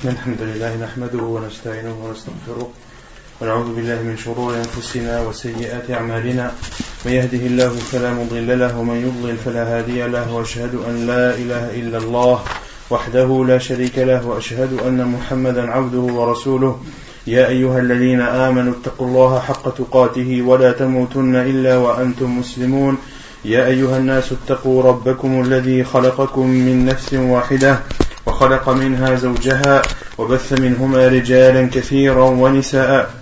الحمد لله نحمده ونستعينه ونستغفره ونعوذ بالله من شرور أنفسنا وسيئات أعمالنا من يهده الله فلا مضل له ومن يضلل فلا هادي له وأشهد أن لا إله إلا الله وحده لا شريك له وأشهد أن محمدا عبده ورسوله يا أيها الذين آمنوا اتقوا الله حق تقاته ولا تموتن إلا وأنتم مسلمون يا أيها الناس اتقوا ربكم الذي خلقكم من نفس واحدة وخلق منها زوجها وبث منهما رجالا كثيرا ونساء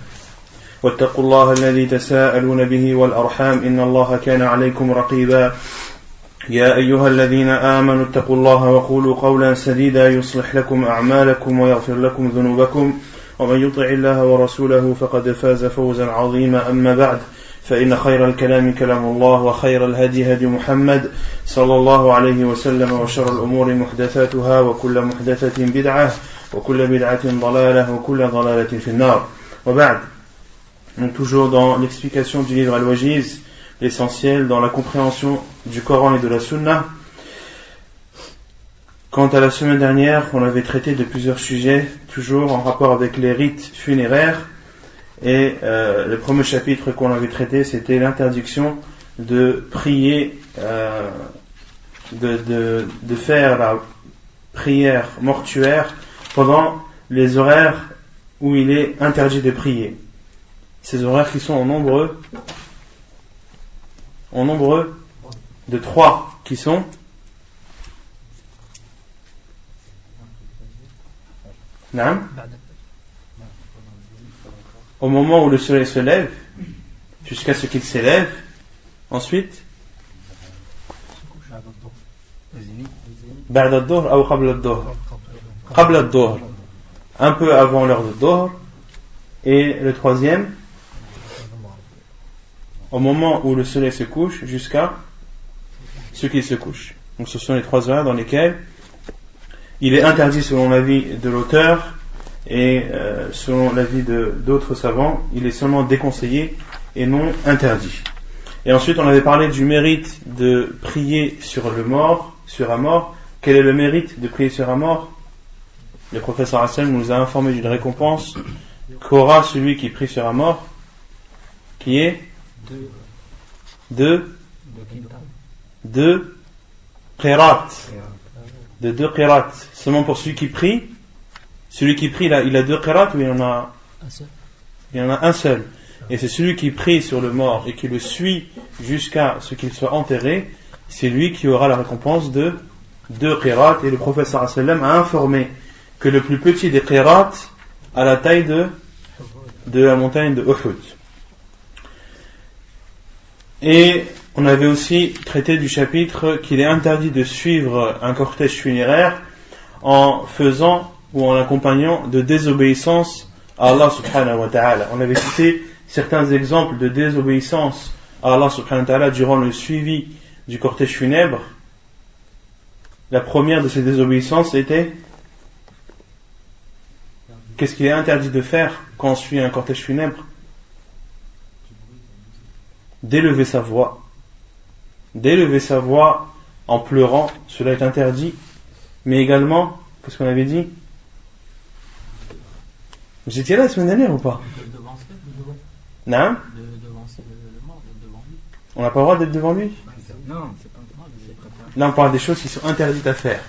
واتقوا الله الذي تساءلون به والأرحام إن الله كان عليكم رقيبا يا أيها الذين آمنوا اتقوا الله وقولوا قولا سديدا يصلح لكم أعمالكم ويغفر لكم ذنوبكم ومن يطع الله ورسوله فقد فاز فوزا عظيما أما بعد فإن خير الكلام كلام الله وخير الهدي هدي محمد صلى الله عليه وسلم وشر الأمور محدثاتها وكل محدثة بدعة وكل بدعة ضلالة وكل ضلالة في النار وبعد. Donc toujours dans l'explication du livre Al-Wajiz, l'essentiel dans la compréhension du Coran et de la Sunna. Quant à la semaine dernière, on avait traité de plusieurs sujets, toujours en rapport avec les rites funéraires. Et le premier chapitre qu'on avait traité, c'était l'interdiction de prier, de faire la prière mortuaire pendant les horaires où il est interdit de prier. Ces horaires qui sont en nombre de 3, qui sont Naam, au moment où le soleil se lève, jusqu'à ce qu'il s'élève, ensuite Ba'da ad-dhuhr ou qabla ad-dhuhr, qabla ad-dhuhr, un peu avant l'heure de dhuhr, et le troisième au moment où le soleil se couche jusqu'à ce qu'il se couche. Donc ce sont les 3 heures dans lesquelles il est interdit, selon l'avis de l'auteur et selon l'avis d'autres savants, il est seulement déconseillé et non interdit. Et ensuite on avait parlé du mérite de prier sur un mort. Quel est le mérite de prier sur un mort? Le professeur Hassan nous a informé d'une récompense qu'aura celui qui prie sur un mort, qui est de qirat, de 2 qirat. Seulement pour celui qui prie, là, il a 2 qirat ou il en a un seul. Et c'est celui qui prie sur le mort et qui le suit jusqu'à ce qu'il soit enterré, c'est lui qui aura la récompense de 2 qirat. Et le professeur sallam a informé que le plus petit des qirat a la taille de la montagne de Uhud. Et on avait aussi traité du chapitre qu'il est interdit de suivre un cortège funéraire en faisant ou en accompagnant de désobéissance à Allah subhanahu wa ta'ala. On avait cité certains exemples de désobéissance à Allah subhanahu wa ta'ala durant le suivi du cortège funèbre. La première de ces désobéissances était: qu'est-ce qu'il est interdit de faire quand on suit un cortège funèbre? D'élever sa voix en pleurant, cela est interdit. Mais également, qu'est-ce qu'on avait dit? Vous étiez là la semaine dernière ou pas? Non? On n'a pas le droit d'être devant lui? Non, c'est pas le droit. Là on parle des choses qui sont interdites à faire.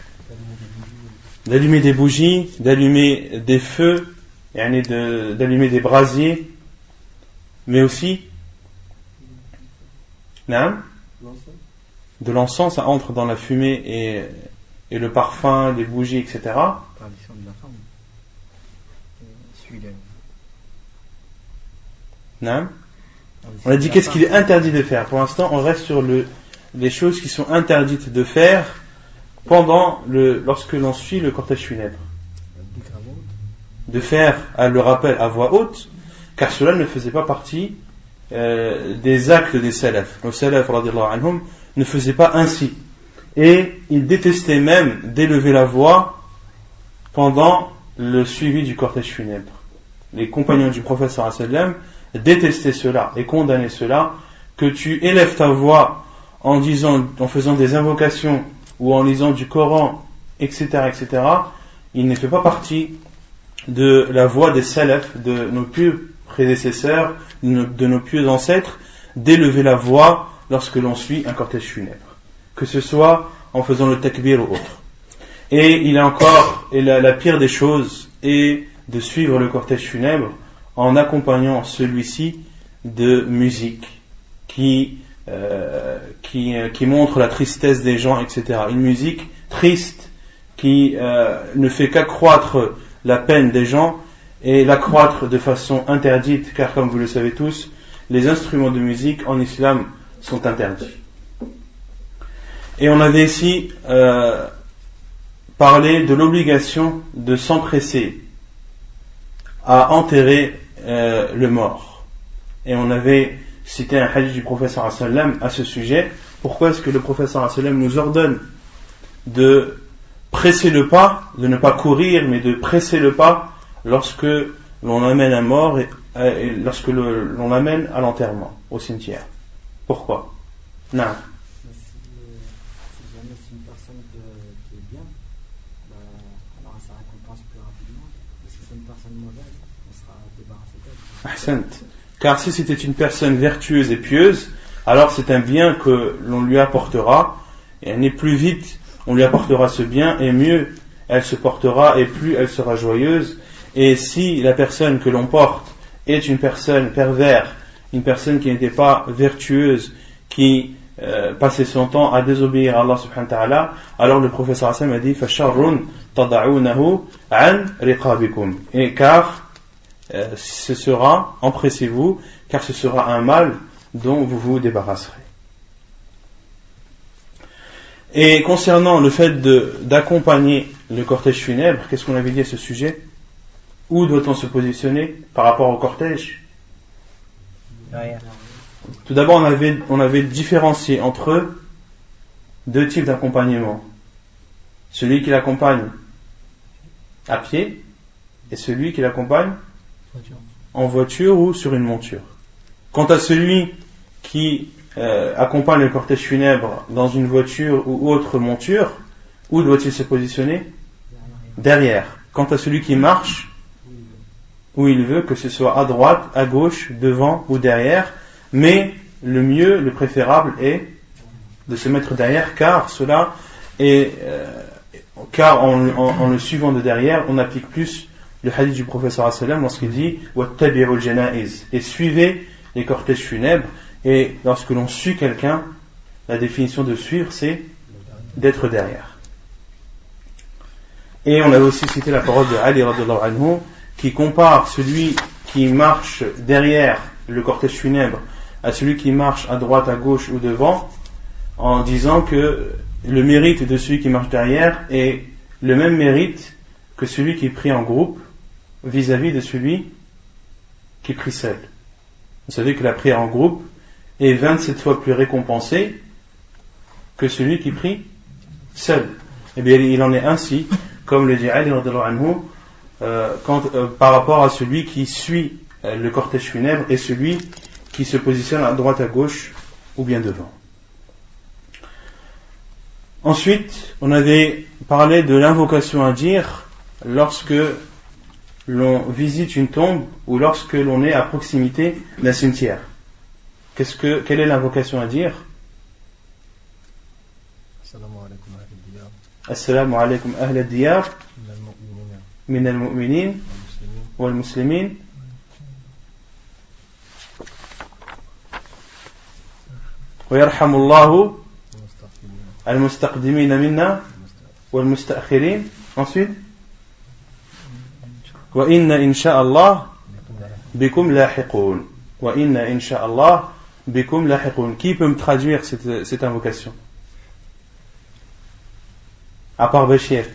D'allumer des bougies, d'allumer des feux, d'allumer des brasiers, mais aussi de l'encens, ça entre dans la fumée et le parfum, les bougies, etc. Tradition de la femme. On a dit qu'est-ce qu'il est interdit de faire. Pour l'instant, on reste sur les choses qui sont interdites de faire lorsque l'on suit le cortège funèbre. De faire le rappel à voix haute, car cela ne faisait pas partie des actes des salaf. Les salaf radiyallahu anhum ne faisaient pas ainsi. Et ils détestaient même d'élever la voix pendant le suivi du cortège funèbre. Les compagnons du prophète sallallahu alayhi wa sallam détestaient cela et condamnaient cela, que tu élèves ta voix en faisant des invocations ou en lisant du Coran, etc., il ne fait pas partie de la voie des salaf, de nos pieux prédécesseurs, de nos pieux ancêtres, d'élever la voix lorsque l'on suit un cortège funèbre, que ce soit en faisant le takbir ou autre. Et il y a encore, et la pire des choses est de suivre le cortège funèbre en accompagnant celui-ci de musique qui montre la tristesse des gens, etc. Une musique triste qui ne fait qu'accroître la peine des gens et l'accroître de façon interdite, car comme vous le savez tous, les instruments de musique en islam sont interdits. Et on avait ici parlé de l'obligation de s'empresser à enterrer le mort. Et on avait cité un hadith du prophète sallallahu alayhi wa sallam à ce sujet. Pourquoi est-ce que le prophète sallallahu alayhi wa sallam nous ordonne de presser le pas, de ne pas courir, mais de presser le pas lorsque l'on amène un mort et lorsque l'on l'amène à l'enterrement, au cimetière? Pourquoi? Non. Si jamais c'est une personne qui est bien, alors ça récompense plus rapidement. Et si c'est une personne mauvaise, on sera débarrassé d'elle. Ahsant. Car si c'était une personne vertueuse et pieuse, alors c'est un bien que l'on lui apportera, et plus vite on lui apportera ce bien, et mieux elle se portera, et plus elle sera joyeuse. Et si la personne que l'on porte est une personne perverse, une personne qui n'était pas vertueuse, qui passait son temps à désobéir à Allah subhanahu wa ta'ala, alors le prophète sallallahu alayhi wa sallam a dit فَشَرٌ تَضَعُونَهُ عَنْ رِقَابِكُمْ. Et car ce sera, empressez-vous, car ce sera un mal dont vous vous débarrasserez. Et concernant le fait d'accompagner le cortège funèbre, qu'est-ce qu'on avait dit à ce sujet? Où doit-on se positionner par rapport au cortège? Tout d'abord, on avait différencié entre deux types d'accompagnement. Celui qui l'accompagne à pied et celui qui l'accompagne en voiture ou sur une monture. Quant à celui qui accompagne le cortège funèbre dans une voiture ou autre monture, où doit-il se positionner? Derrière. Quant à celui qui marche, où il veut, que ce soit à droite, à gauche, devant ou derrière, mais le mieux, le préférable est de se mettre derrière, car cela est car en le suivant de derrière, on applique plus le hadith du prophète sallallahu alayhi wa sallam lorsqu'il dit wattabi'ul janaiz, et suivez les cortèges funèbres. Et lorsque l'on suit quelqu'un, la définition de suivre, c'est d'être derrière. Et on avait aussi cité la parole de Ali radhiyallahu anhu, qui compare celui qui marche derrière le cortège funèbre à celui qui marche à droite, à gauche ou devant, en disant que le mérite de celui qui marche derrière est le même mérite que celui qui prie en groupe vis-à-vis de celui qui prie seul. Vous savez que la prière en groupe est 27 fois plus récompensée que celui qui prie seul. Et bien il en est ainsi, comme le dit Ali radhiyallahu anhu, par rapport à celui qui suit le cortège funèbre et celui qui se positionne à droite, à gauche ou bien devant. Ensuite, on avait parlé de l'invocation à dire lorsque l'on visite une tombe ou lorsque l'on est à proximité d'un cimetière. Quelle est l'invocation à dire? Assalamu alaykum ahl al-diyar min al-mu'minin wal-muslimin wa yarhamullahu al-mustaqdimina minna wal-mustaakhirin. Ensuite, wa inna insha'Allah bikum lahiqun. Wa inna insha'Allah bikum lahiqun. Qui peut me traduire cette invocation? À part Bachir.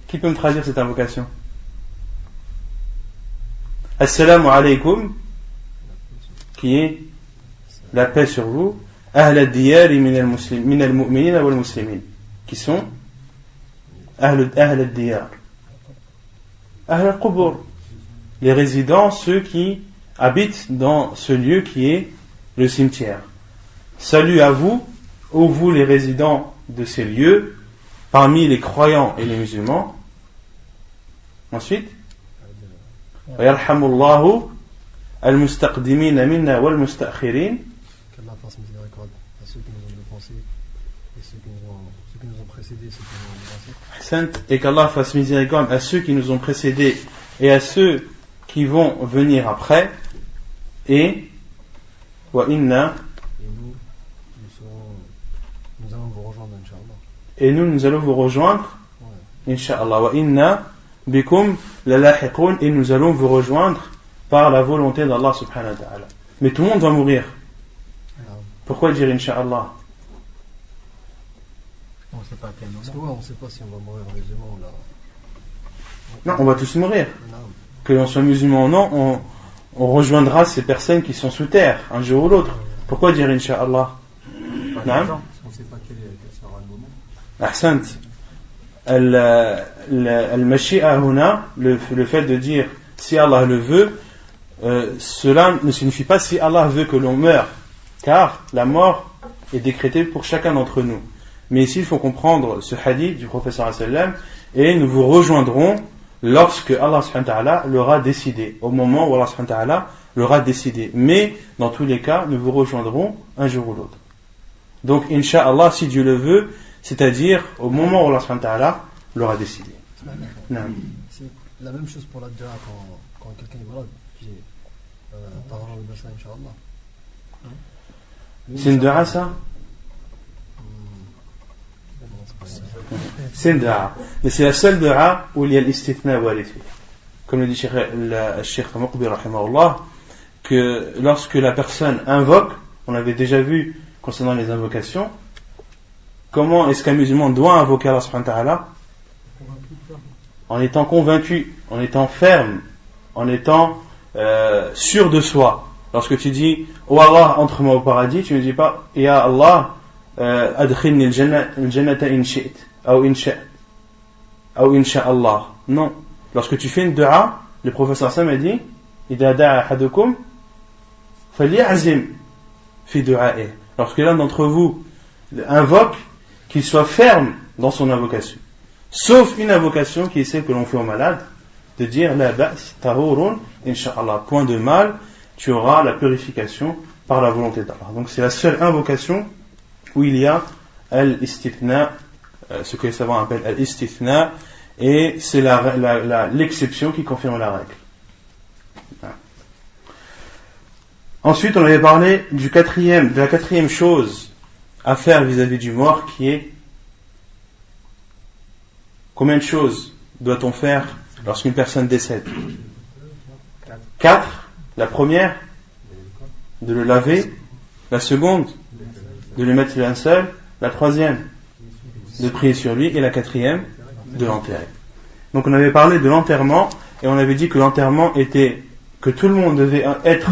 Qui peut me traduire cette invocation? Assalamu alaykum, qui est la paix sur vous. Ahl al-diyari min al-mu'minina wal-muslimin, qui sont Ahl al-diyar, Ahl al-qubur, les résidents, ceux qui habitent dans ce lieu qui est le cimetière. Salut à vous, ô vous les résidents de ces lieux, parmi les croyants et les musulmans. Ensuite, ويرحم المستقدمين منا والمستأخرين. Qu'Allah fasse miséricorde à ceux qui nous ont dépensés et ceux qui nous ont précédés et ceux qui nous ont dépensés. Et qu'Allah fasse miséricorde à ceux qui nous ont précédés et à ceux qui vont venir après. Et wa inna, et nous allons vous rejoindre, Inch'Allah. Et nous allons vous rejoindre, Inch'Allah. Wa inna bikum lalahiqun, et nous allons vous rejoindre par la volonté d'Allah subhanahu wa ta'ala. Mais tout le monde va mourir. Pourquoi dire Inch'Allah? On ne sait pas à quel moment. Parce que on ne sait pas si on va mourir musulman ou là. Non, on va tous mourir. Non. Que l'on soit musulman ou non, on rejoindra ces personnes qui sont sous terre, un jour ou l'autre. Pourquoi dire Inch'Allah? On ne sait pas quel sera le moment. Ahsant. Al-Mashi'a huna, le fait de dire si Allah le veut, cela ne signifie pas si Allah veut que l'on meure, car la mort est décrétée pour chacun d'entre nous. Mais ici il faut comprendre ce hadith du prophète sallallahu alayhi wa sallam, et nous vous rejoindrons lorsque Allah subhanahu wa ta'ala l'aura décidé, au moment où Allah subhanahu wa ta'ala l'aura décidé. Mais dans tous les cas, nous vous rejoindrons un jour ou l'autre. Donc Inch'Allah, si Dieu le veut, c'est-à-dire au moment où Allah subhanahu wa ta'ala l'aura décidé. C'est la même chose pour la dua quand quelqu'un est malade. Parlant de ça, Inch'Allah. C'est une dua, ça? C'est une dua. Mais c'est la seule dua où il y a l'istithna walid. Comme le dit le Cheikh Muqbil rahimahullah, que lorsque la personne invoque, on avait déjà vu concernant les invocations, comment est-ce qu'un musulman doit invoquer Allah subhanahu wa ta'ala? En étant convaincu, en étant ferme, en étant sûr de soi. Lorsque tu dis oh Allah, entre-moi au paradis, tu ne dis pas Ya Allah, adkhilni al-jannata in shi'it ou in sha'Allah. Non. Lorsque tu fais une dua, le professeur Sam a dit idha da'a ahadukum falyazim fi du'a'i. Lorsque l'un d'entre vous invoque, qu'il soit ferme dans son invocation. Sauf une invocation qui est celle que l'on fait aux malades, de dire la ba's tahurun insha'Allah, point de mal, tu auras la purification par la volonté d'Allah. Donc c'est la seule invocation où il y a al-istithna, ce que les savants appellent al-istithna, et c'est l'exception qui confirme la règle. Ensuite, on avait parlé de la quatrième chose à faire vis-à-vis du mort, qui est combien de choses doit-on faire lorsqu'une personne décède? 4. La première, de le laver. La seconde, de le mettre sur un seul. La troisième, de prier sur lui. Et la quatrième, de l'enterrer. Donc on avait parlé de l'enterrement, et on avait dit que l'enterrement était que tout le monde devait être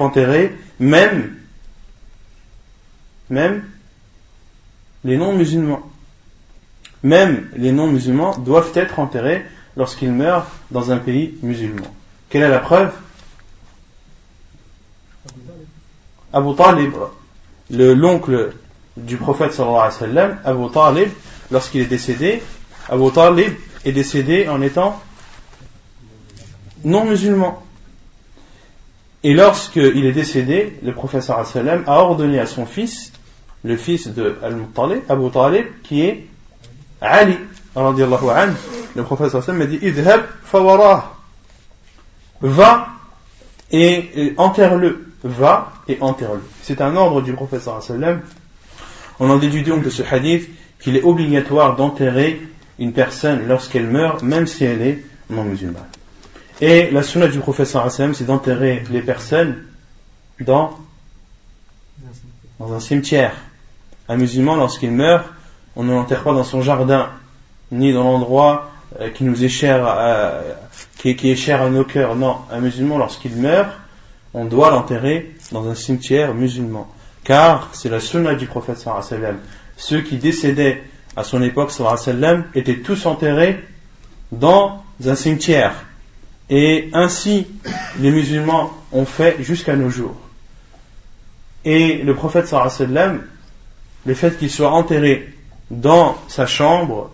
enterré, même les non-musulmans. Même les non-musulmans doivent être enterrés lorsqu'ils meurent dans un pays musulman. Quelle est la preuve? Abu Talib, l'oncle du prophète sallallahu alayhi wa sallam, Abu Talib, lorsqu'il est décédé, Abu Talib est décédé en étant non-musulman. Et lorsqu'il est décédé, le prophète sallallahu alayhi wa sallam a ordonné à son fils, le fils de Al-Muttalib, Abu Talib, qui est Ali, radiyallahu anhu, le prophète sallallahu alayhi wa sallam a dit idhab fawarah, va et enterre-le, va et enterre-le. C'est un ordre du prophète sallallahu alayhi wa sallam. On en déduit donc de ce hadith qu'il est obligatoire d'enterrer une personne lorsqu'elle meurt, même si elle est non musulmane. Et la sunna du prophète sallallahu alayhi wa sallam, c'est d'enterrer les personnes dans un cimetière. Un musulman, lorsqu'il meurt, on ne l'enterre pas dans son jardin, ni dans l'endroit qui nous est cher, qui est cher à nos cœurs. Non, un musulman, lorsqu'il meurt, on doit l'enterrer dans un cimetière musulman. Car c'est la sunna du prophète sallallahu alayhi wa sallam. Ceux qui décédaient à son époque sallallahu alayhi wa sallam étaient tous enterrés dans un cimetière. Et ainsi, les musulmans ont fait jusqu'à nos jours. Et le prophète sallallahu alayhi wa sallam, le fait qu'il soit enterré dans sa chambre,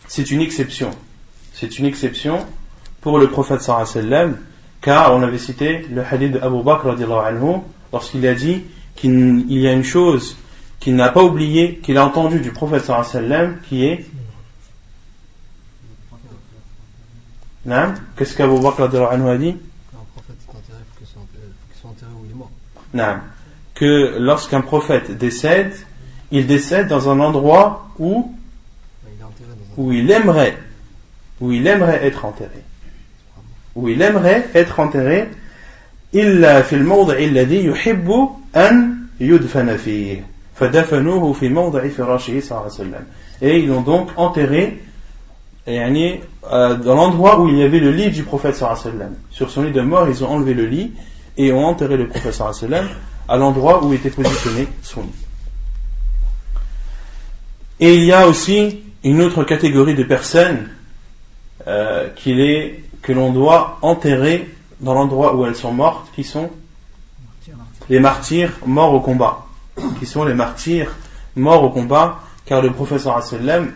c'est une exception. C'est une exception pour le prophète sallallahu alayhi wa sallam, car on avait cité le hadith de Abu Bakr radiyallahu anhu lorsqu'il a dit qu'il y a une chose qu'il n'a pas oublié, qu'il a entendu du prophète sallallahu alayhi wa sallam, qui est qu'est-ce qu'Abu Bakr radiyallahu anhu a dit? Un prophète est enterré, qu'il soit enterré où il est mort. Que lorsqu'un prophète décède, il décède dans un endroit où il aimerait être enterré. Où il aimerait être enterré, إلا في الموضع الذي يحب أن يدفن فيه فدفنوه في موضع فراشه صلى الله عليه وسلم. Et ils l'ont donc enterré dans l'endroit où il y avait le lit du prophète sallallahu alayhi wa sallam. Sur son lit de mort, ils ont enlevé le lit et ont enterré le prophète sallallahu alayhi wa sallam à l'endroit où était positionné son lit. Et il y a aussi une autre catégorie de personnes que l'on doit enterrer dans l'endroit où elles sont mortes, qui sont les martyrs morts au combat. Car le prophète sallallahu alayhi wa sallam,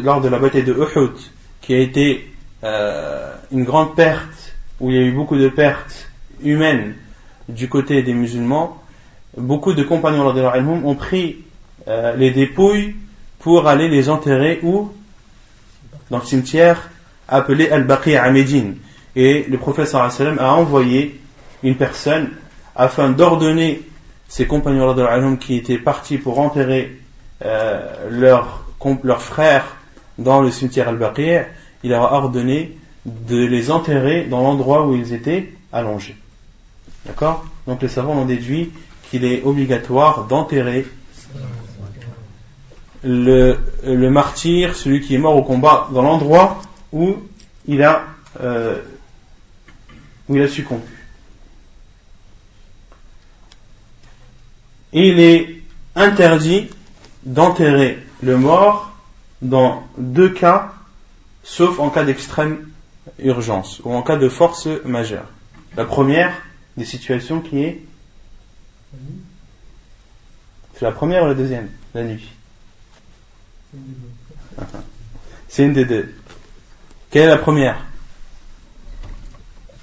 lors de la bataille de Uhud, qui a été une grande perte, où il y a eu beaucoup de pertes humaines du côté des musulmans, beaucoup de compagnons radhiyallahu anhum ont pris les dépouilles pour aller les enterrer où? Dans le cimetière appelé Al-Baqi' à Médine. Et le prophète sallallahu alayhi wa sallam a envoyé une personne afin d'ordonner ses compagnons radhiyallahu anhum qui étaient partis pour enterrer leurs frères dans le cimetière Al-Baqi'. Il leur a ordonné de les enterrer dans l'endroit où ils étaient allongés. D'accord? Donc les savants ont déduit qu'il est obligatoire d'enterrer le martyr, celui qui est mort au combat, dans l'endroit où il a succombu. Et il est interdit d'enterrer le mort dans 2 cas, sauf en cas d'extrême urgence ou en cas de force majeure. La première des situations qui est... C'est la première ou la deuxième? La nuit. C'est une des deux. Quelle est la première?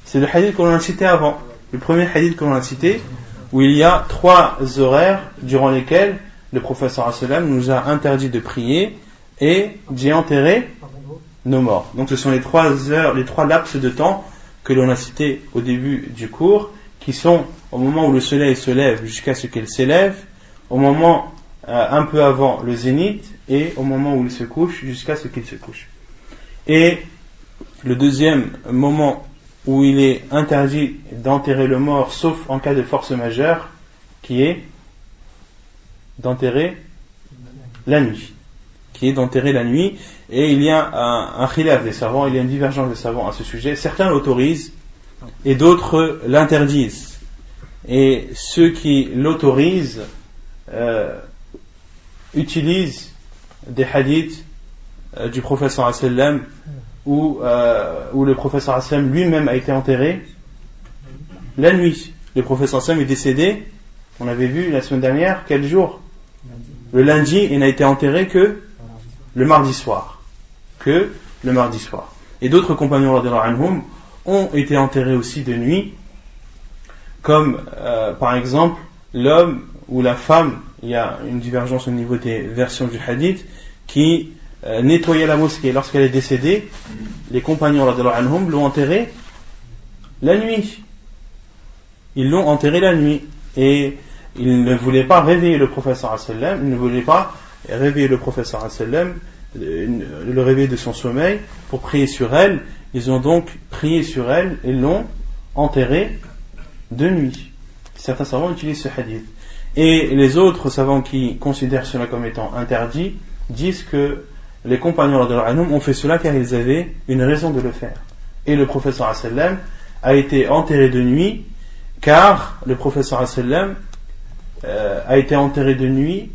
C'est le hadith qu'on a cité avant. Le premier hadith qu'on a cité, où il y a 3 horaires durant lesquels le prophète sallallahu alayhi wa sallam nous a interdit de prier et d'y enterrer nos morts. Donc ce sont les 3 heures, les 3 laps de temps que l'on a cités au début du cours, qui sont au moment où le soleil se lève jusqu'à ce qu'il s'élève, au moment un peu avant le zénith, et au moment où il se couche jusqu'à ce qu'il se couche. Et le deuxième moment où il est interdit d'enterrer le mort sauf en cas de force majeure, qui est d'enterrer la nuit. Et il y a un khilaf des savants, il y a une divergence des savants à ce sujet. Certains l'autorisent et d'autres l'interdisent. Et ceux qui l'autorisent utilisent des hadiths du prophète sallallahu alayhi wa sallam où le prophète sallallahu alayhi wa sallam lui-même a été enterré la nuit. Le prophète sallallahu alayhi wa sallam est décédé, on avait vu la semaine dernière, quel jour? Le lundi, et n'a été enterré que le mardi soir. Et d'autres compagnons radhiyallahu anhum ont été enterrés aussi de nuit, comme par exemple l'homme ou la femme. Il y a une divergence au niveau des versions du hadith, qui nettoyait la mosquée lorsqu'elle est décédée. Les compagnons radhiyallahu anhum l'ont enterré la nuit. Ils l'ont enterré la nuit, et ils ne voulaient pas réveiller le prophète sallallahu alayhi wa sallam, le réveiller de son sommeil pour prier sur elle. Ils ont donc prié sur elle et l'ont enterré de nuit. Certains savants utilisent ce hadith. Et les autres savants qui considèrent cela comme étant interdit disent que les compagnons radhiyallahu anhum ont fait cela car ils avaient une raison de le faire. Et le prophète sallallahu alayhi wa sallam a été enterré de nuit, car le prophète sallallahu alayhi wa sallam a été enterré de nuit,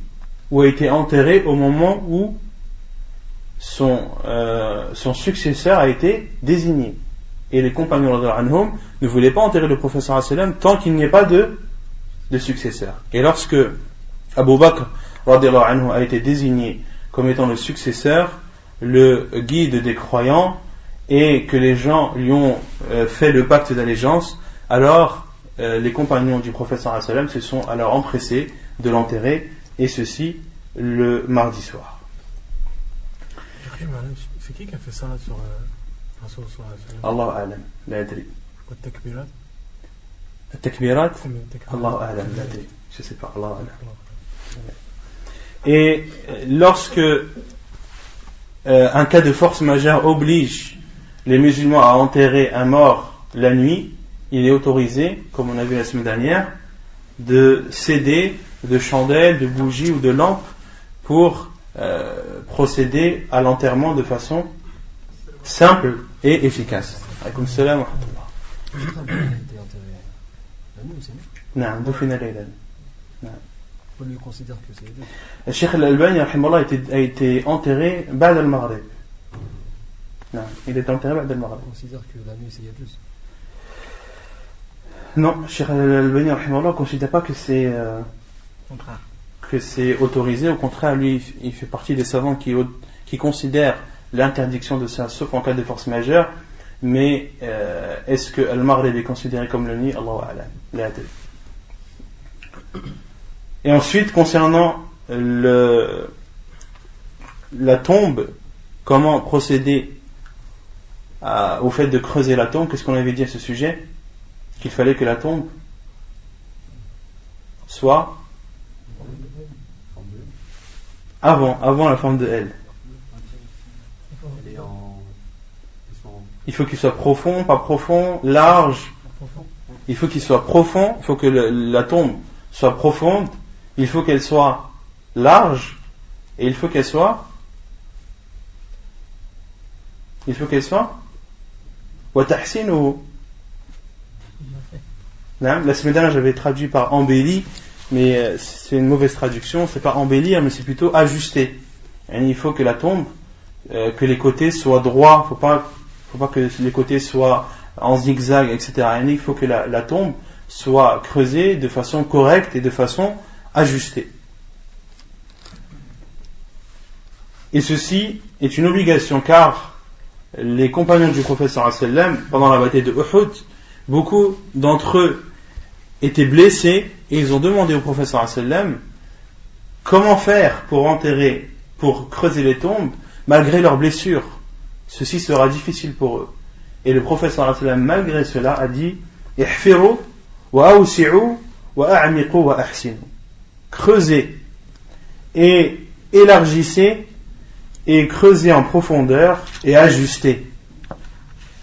ou a été enterré au moment où son successeur a été désigné. Et les compagnons radhiyallahu anhum ne voulaient pas enterrer le prophète sallallahu alayhi wa sallam tant qu'il n'y ait pas de successeur. Et lorsque Abu Bakr radhiyallahu anhu a été désigné comme étant le successeur, le guide des croyants, et que les gens lui ont fait le pacte d'allégeance, alors les compagnons du prophète sallallahu alayhi wa sallam se sont alors empressés de l'enterrer, et ceci le mardi soir. C'est qui a fait ça sur Rasoul sallallahu alayhi wa sallam? Allahu a'lam, la adri. Takbirat? Takbirat? Allahu a'lam, la adri. Je sais pas, Allahu a'lam. Et lorsque un cas de force majeure oblige les musulmans à enterrer un mort la nuit, il est autorisé, comme on a vu la semaine dernière, de céder de chandelles, de bougies ou de lampes pour procéder à l'enterrement de façon simple et efficace. Alaykoum salam wa rahmatullah. Non, dufina laylan. On lui considère que c'est les deux. Le Cheikh Al-Albani a été enterré ba'd al-Maghrib. Non, il est enterré ba'd al-Maghrib. On considère que la nuit c'est Yajuz. Non, Cheikh Al-Albani ne considère pas que c'est autorisé. Au contraire, lui, il fait partie des savants qui considèrent l'interdiction de ça, sauf en cas de force majeure. Mais est-ce que Al-Maghrib est considéré comme la nuit? Allahu a'lam. La adri. Et ensuite, concernant la tombe, comment procéder au fait de creuser la tombe? Qu'est-ce qu'on avait dit à ce sujet? Qu'il fallait que la tombe soit avant la forme de L. Il faut qu'il soit profond, pas profond, large. Il faut qu'il soit profond, il faut que la tombe soit profonde, il faut qu'elle soit large, et il faut qu'elle soit wa tahsinuhu. La semaine dernière j'avais traduit par embelli, mais c'est une mauvaise traduction, c'est pas embellir, mais c'est plutôt ajuster. Et il faut que la tombe, que les côtés soient droits, faut pas que les côtés soient en zigzag, etc. Il faut que la tombe soit creusée de façon correcte et de façon ajustée. Et ceci est une obligation, car les compagnons du prophète sallallahu alayhi wa sallam, pendant la bataille de Uhud, beaucoup d'entre eux étaient blessés et ils ont demandé au prophète sallallahu alayhi wa sallam comment faire pour creuser les tombes malgré leurs blessures. Ceci sera difficile pour eux. Et le prophète sallallahu alayhi wa sallam, malgré cela, a dit ihfiru wa awsi'u wa a'miqu wa ahsinu. Creusez et élargissez et creusez en profondeur et ajustez.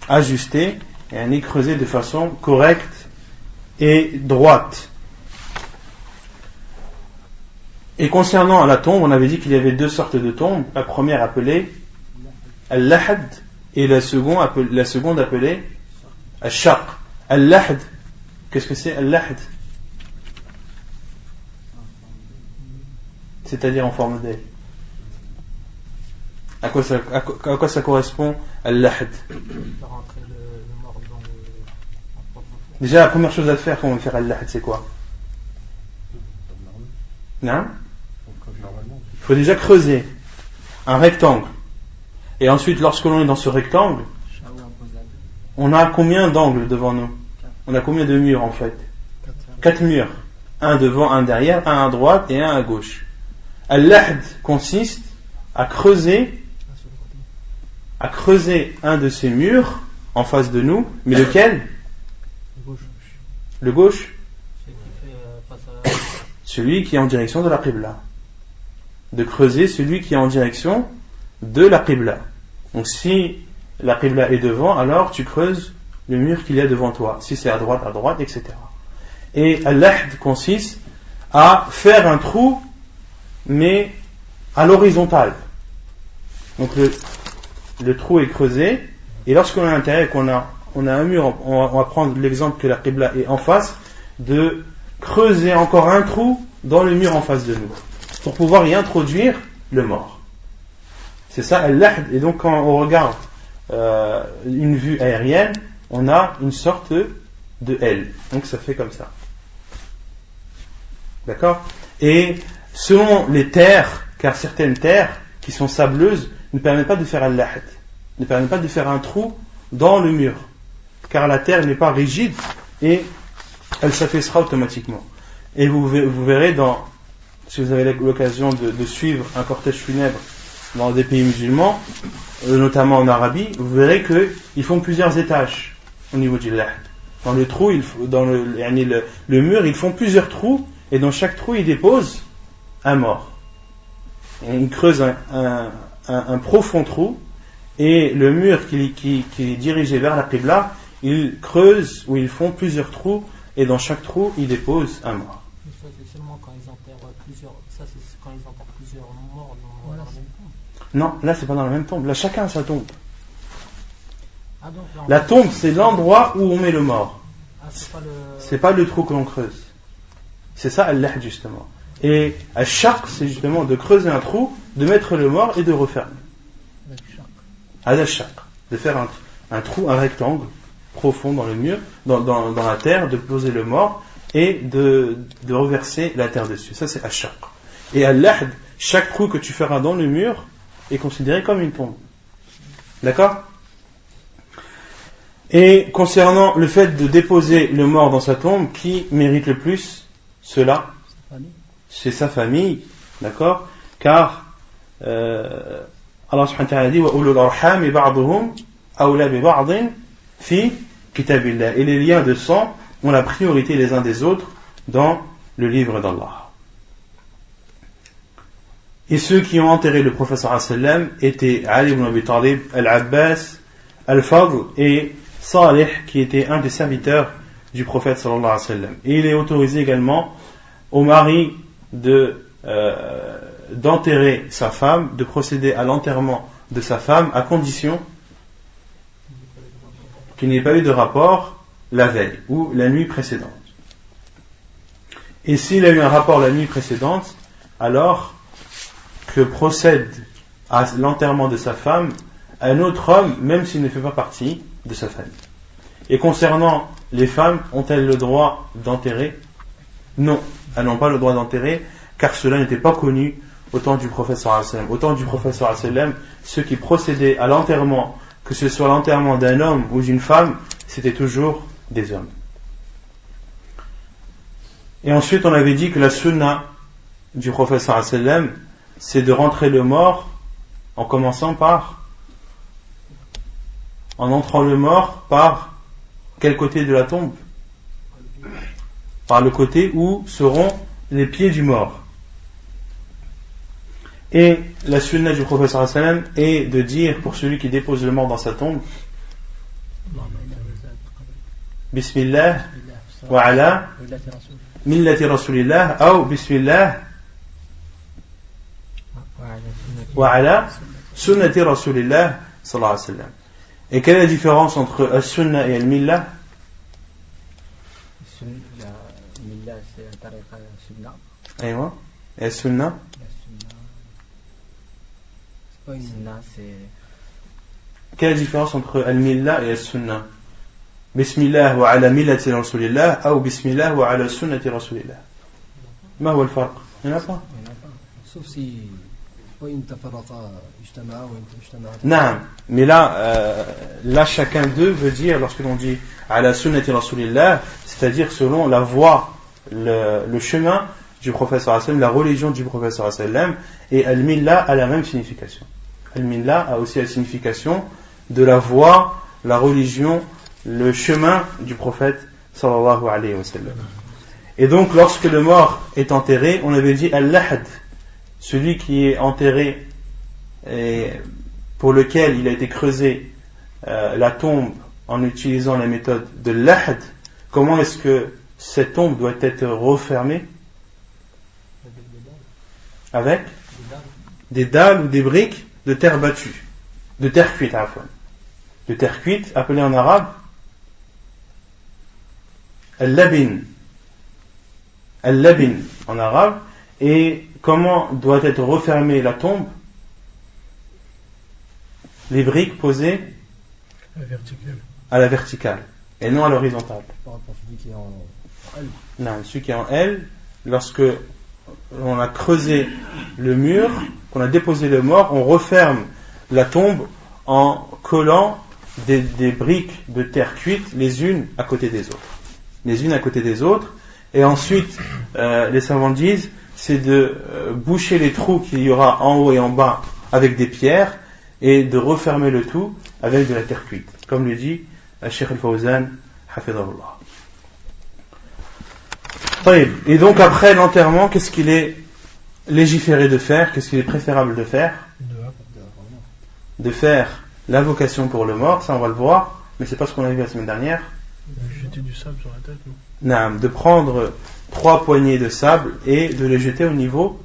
Et creusez de façon correcte et droite. Et concernant la tombe, on avait dit qu'il y avait deux sortes de tombes. La première appelée al-lahad et la seconde appelée al-shaq. Al-lahad, qu'est-ce que c'est al-lahad? C'est-à-dire en forme d'aile. À quoi ça correspond al-lahad? Déjà, la première chose à faire quand on veut faire al-lahad, c'est quoi? Non? Il faut déjà creuser un rectangle. Et ensuite, lorsque l'on est dans ce rectangle, on a combien d'angles devant nous? On a combien de murs en fait? 4 murs. Un devant, un derrière, un à droite et un à gauche. Al-lahd consiste à creuser un de ces murs en face de nous. Mais lequel? Le gauche? Celui qui est en direction de la Qibla. De creuser celui qui est en direction de la Qibla. Donc si la Qibla est devant, alors tu creuses le mur qu'il y a devant toi. Si c'est à droite, etc. Et al-lahd consiste à faire un trou, mais à l'horizontale. Donc le trou est creusé, et lorsqu'on est à l'intérieur et qu'on a un mur, on va prendre l'exemple que la Qibla est en face, de creuser encore un trou dans le mur en face de nous, pour pouvoir y introduire le mort. C'est ça al-lahd. Et donc quand on regarde une vue aérienne, on a une sorte de L. Donc ça fait comme ça. D'accord? Et selon les terres, car certaines terres qui sont sableuses ne permettent pas de faire al-lahd. ne permet pas de faire un trou dans le mur, car la terre n'est pas rigide et elle s'affaissera automatiquement. Et vous verrez, si vous avez l'occasion de suivre un cortège funèbre dans des pays musulmans, notamment en Arabie, vous verrez qu'ils font plusieurs étages au niveau du lahd. Dans le trou, dans le mur, ils font plusieurs trous, et dans chaque trou, ils déposent un mort. Et ils creusent un profond trou, et le mur qui est dirigé vers la qibla, ils creusent ou ils font plusieurs trous, et dans chaque trou, ils déposent un mort. C'est seulement quand ils enterrent plusieurs. Ça, c'est quand ils enterrent plusieurs morts dans la même tombe. Non, là, c'est pas dans la même tombe. Là, chacun a sa tombe. Ah, donc, là, La tombe, c'est l'endroit où on met le mort. Ah, c'est pas le trou que l'on creuse. C'est ça, al-lahd, justement. Et al-shaq, c'est justement de creuser un trou, de mettre le mort et de refermer. Al-shaq, de faire un trou, un rectangle profond dans le mur, dans la terre, de poser le mort et de reverser la terre dessus. Ça, c'est al-shaq. Et al-lahd, chaque trou que tu feras dans le mur est considéré comme une tombe. D'accord ? Et concernant le fait de déposer le mort dans sa tombe, qui mérite le plus cela ? C'est sa famille, d'accord ? Car Allah subhanahu wa ta'ala dit wa ulul arham ba'dhum awla bi ba'd fi kitabillah. Et les liens de sang ont la priorité les uns des autres dans le livre d'Allah. Et ceux qui ont enterré le prophète sallallahu alayhi wa sallam étaient Ali ibn Abi Talib, Al-Abbas, Al-Fadl et Salih, qui était un des serviteurs du prophète sallallahu alayhi wa sallam. Et il est autorisé également au mari d'enterrer sa femme, de procéder à l'enterrement de sa femme, à condition qu'il n'y ait pas eu de rapport la veille ou la nuit précédente. Et s'il a eu un rapport la nuit précédente, alors que procède à l'enterrement de sa femme un autre homme, même s'il ne fait pas partie de sa famille. Et concernant les femmes, ont-elles le droit d'enterrer ? Non, elles n'ont pas le droit d'enterrer, car cela n'était pas connu au temps du prophète sallallahu alayhi wa sallam. Au temps du prophète sallallahu alayhi wa sallam, ceux qui procédaient à l'enterrement, que ce soit l'enterrement d'un homme ou d'une femme, c'était toujours des hommes. Et ensuite, on avait dit que la sunna du prophète sallallahu alayhi wa sallam, c'est de rentrer le mort en commençant en entrant le mort par quel côté de la tombe ? Par le côté où seront les pieds du mort. Et la sunna du prophète sallallahu alayhi wa sallam est de dire pour celui qui dépose le mort dans sa tombe Bismillah wa ala millati rasulillah ou Bismillah wa ala sunnati rasulillah sallallahu alayhi wa sallam. Et quelle est la différence entre al-sunna et al-millah ? Millah, c'est la tariqa sunna. Aïwa. Et al-sunna ? C'est pas une sunna, c'est. Quelle est la différence entre al-millah et al-sunna ? Bismillah wa ala millati rasulillah ou Bismillah wa ala sunnati rasulillah. ما هو الفرق؟ Il n'y en a pas. Sauf si. Non, mais là chacun d'eux veut dire, lorsque l'on dit ala sunnati rasulillah, c'est-à-dire selon la voie, le chemin du prophète sallallahu alayhi wa sallam, la religion du prophète sallallahu alayhi wa sallam, et al-millah a la même signification. Al-millah a aussi la signification de la voie, la religion, le chemin du prophète sallallahu alayhi wa sallam. Et donc lorsque le mort est enterré, on avait dit al-lahd, celui qui est enterré et pour lequel il a été creusé la tombe en utilisant la méthode de l'ahd, comment est-ce que cette tombe doit être refermée ? Avec des dalles ou des briques de terre battue, de terre cuite, de terre cuite, appelée en arabe al-labin en arabe. Et comment doit être refermée la tombe ? Les briques posées à la verticale et non à l'horizontale. Par rapport à celui qui est en L. Non, celui qui est en L, lorsque on a creusé le mur, qu'on a déposé le mort, on referme la tombe en collant des briques de terre cuite les unes à côté des autres. Les unes à côté des autres. Et ensuite, les savants disent, c'est de boucher les trous qu'il y aura en haut et en bas avec des pierres et de refermer le tout avec de la terre cuite. Comme le dit Cheikh Al-Fawzan, hafidhahullah. Et donc après l'enterrement, qu'est-ce qu'il est légiféré de faire? Qu'est-ce qu'il est préférable de faire? De faire l'invocation pour le mort, ça on va le voir, mais c'est pas ce qu'on a vu la semaine dernière. Jeter du sable sur la tête, non? Non, de prendre 3 poignées de sable et de les jeter au niveau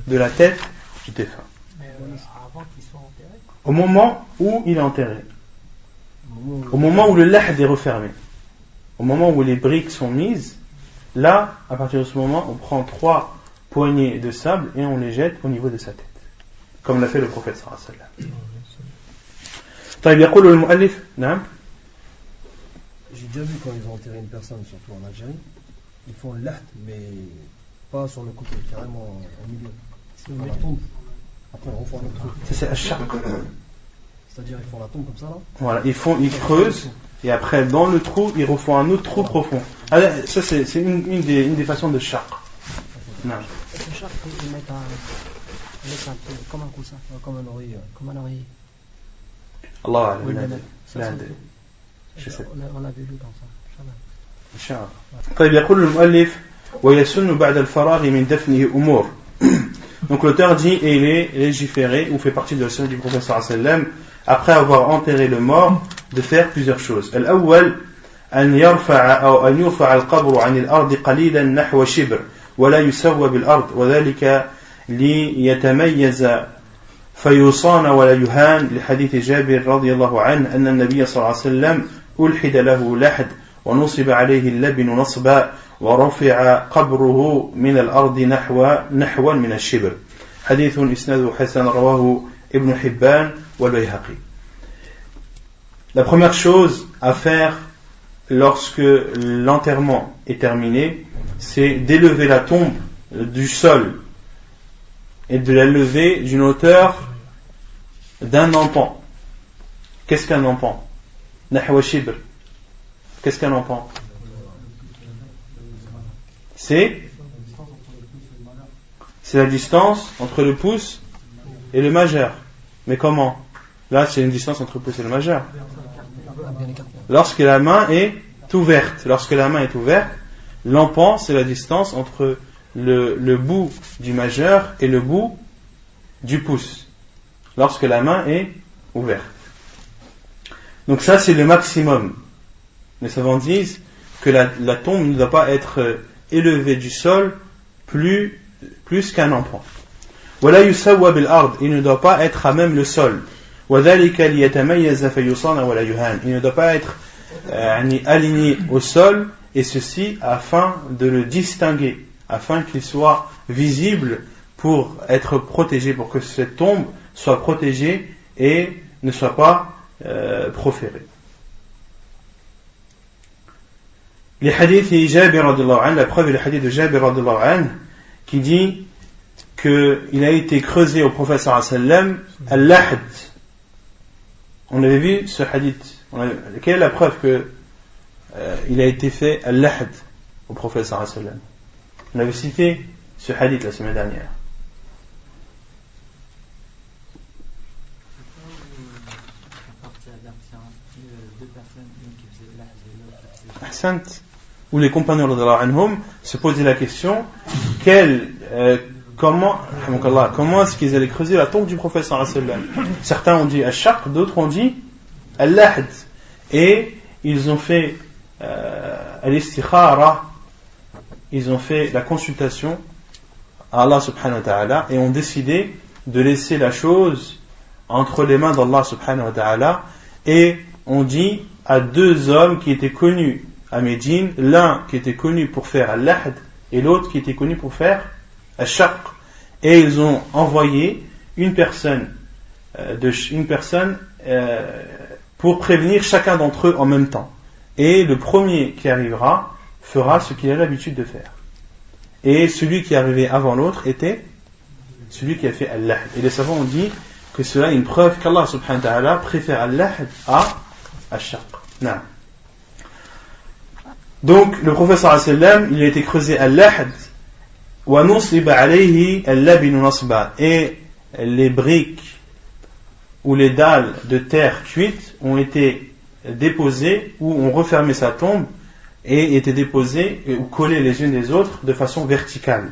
de la tête du défunt. Mais avant qu'il soit enterré. Au moment où il est enterré. Au moment où le lahd est refermé. Au moment où les briques sont mises, là, à partir de ce moment, on prend 3 poignées de sable et on les jette au niveau de sa tête. Comme l'a fait le prophète sallallahu alayhi wa sallam. طيب يقول المؤلف نعم. J'ai déjà vu quand ils ont enterré une personne, surtout en Algérie, ils font le laht, mais pas sur le côté, carrément au milieu. Ils font la tombe, après ils refont un autre truc. Ça c'est ash-shaq. C'est-à-dire ils font la tombe comme ça là. Voilà, ils creusent et après dans le trou ils refont un autre trou profond. Alors, ça c'est une des façons de shaq. Non. Le char, ils mettent un peu comme un coussin, Comme un oreiller. comme un oreiller. Allah Oui, alam. ça, لا c'est- أدري. Je sais. On avait lu dans ça. إن شاء الله. طيب يقول المؤلف ويسن بعد الفراغ من دفنه أمور. Donc l'auteur dit et il est légiféré ou fait partie de la sunna du prophète sallallahu alayhi wa sallam après avoir enterré le mort de faire plusieurs choses. الأول أن يرفع أو أن يرفع القبر عن الأرض قليلا نحو شبر ولا يسوى بالأرض وذلك ليتميز فيصان ولا يهان لحديث جابر رضي الله عنه أن النبي صلى الله عليه وسلم ألحد له لحد ونصب عليه اللبن نصبا ورفع قبره من الأرض نحوا من الشبر حديث إسناده حسن رواه ابن حبان والبيهقي. La première chose à faire lorsque l'enterrement est terminé, c'est d'élever la tombe du sol et de la lever d'une hauteur d'un empan. Qu'est-ce qu'un empan? Nahwa shibr. Qu'est-ce qu'un empan? C'est la distance entre le pouce et le majeur. Mais comment? Là, c'est une distance entre le pouce et le majeur. Lorsque la main est ouverte. Lorsque la main est ouverte, l'empan, c'est la distance entre le bout du majeur et le bout du pouce. Lorsque la main est ouverte. Donc ça, c'est le maximum. Les savants disent que la tombe ne doit pas être élevée du sol plus qu'un empan. ولا يسوى بالأرض, il ne doit pas être à même le sol. وذلك ليتميز فيصان ولا يهان, il ne doit pas être aligné au sol, et ceci afin de le distinguer, afin qu'il soit visible pour être protégé, pour que cette tombe soit protégée et ne soit pas proférée. Les hadiths Jabir radhiyallahu anhu, la preuve est le hadith de Jabir radhiyallahu anhu qui dit qu'il a été creusé au prophète sallallahu alayhi wa sallam al-lahd. On avait vu ce hadith. Quelle est la preuve que il a été fait al-lahd au prophète sallallahu alayhi wa sallam? On avait cité ce hadith la semaine dernière. Ahsant. Où les compagnons radhiyallahu anhum se posaient la question comment est-ce qu'ils allaient creuser la tombe du prophète sallallahu alayhi wa sallam? Certains ont dit al-shaq, d'autres ont dit al-lahd, et ils ont fait al-istikhara, ils ont fait la consultation à Allah subhanahu wa ta'ala et ont décidé de laisser la chose entre les mains d'Allah subhanahu wa ta'ala, et ont dit à 2 hommes qui étaient connus à Médine, l'un qui était connu pour faire al-lahd et l'autre qui était connu pour faire al-shaq, et ils ont envoyé une personne pour prévenir chacun d'entre eux en même temps, et le premier qui arrivera fera ce qu'il a l'habitude de faire, et celui qui est arrivé avant l'autre était celui qui a fait al-lahd. Et les savants ont dit que cela est une preuve qu'Allah subhanahu wa ta'ala préfère al-lahd à al-shaq. Non. Donc le prophète sallallahu alayhi wa sallam, il a été creusé al-lahd wa nusiba alayhi al-labinu nasba, et les briques ou les dalles de terre cuite ont été déposées ou ont refermé sa tombe et étaient déposées ou collées les unes des autres de façon verticale.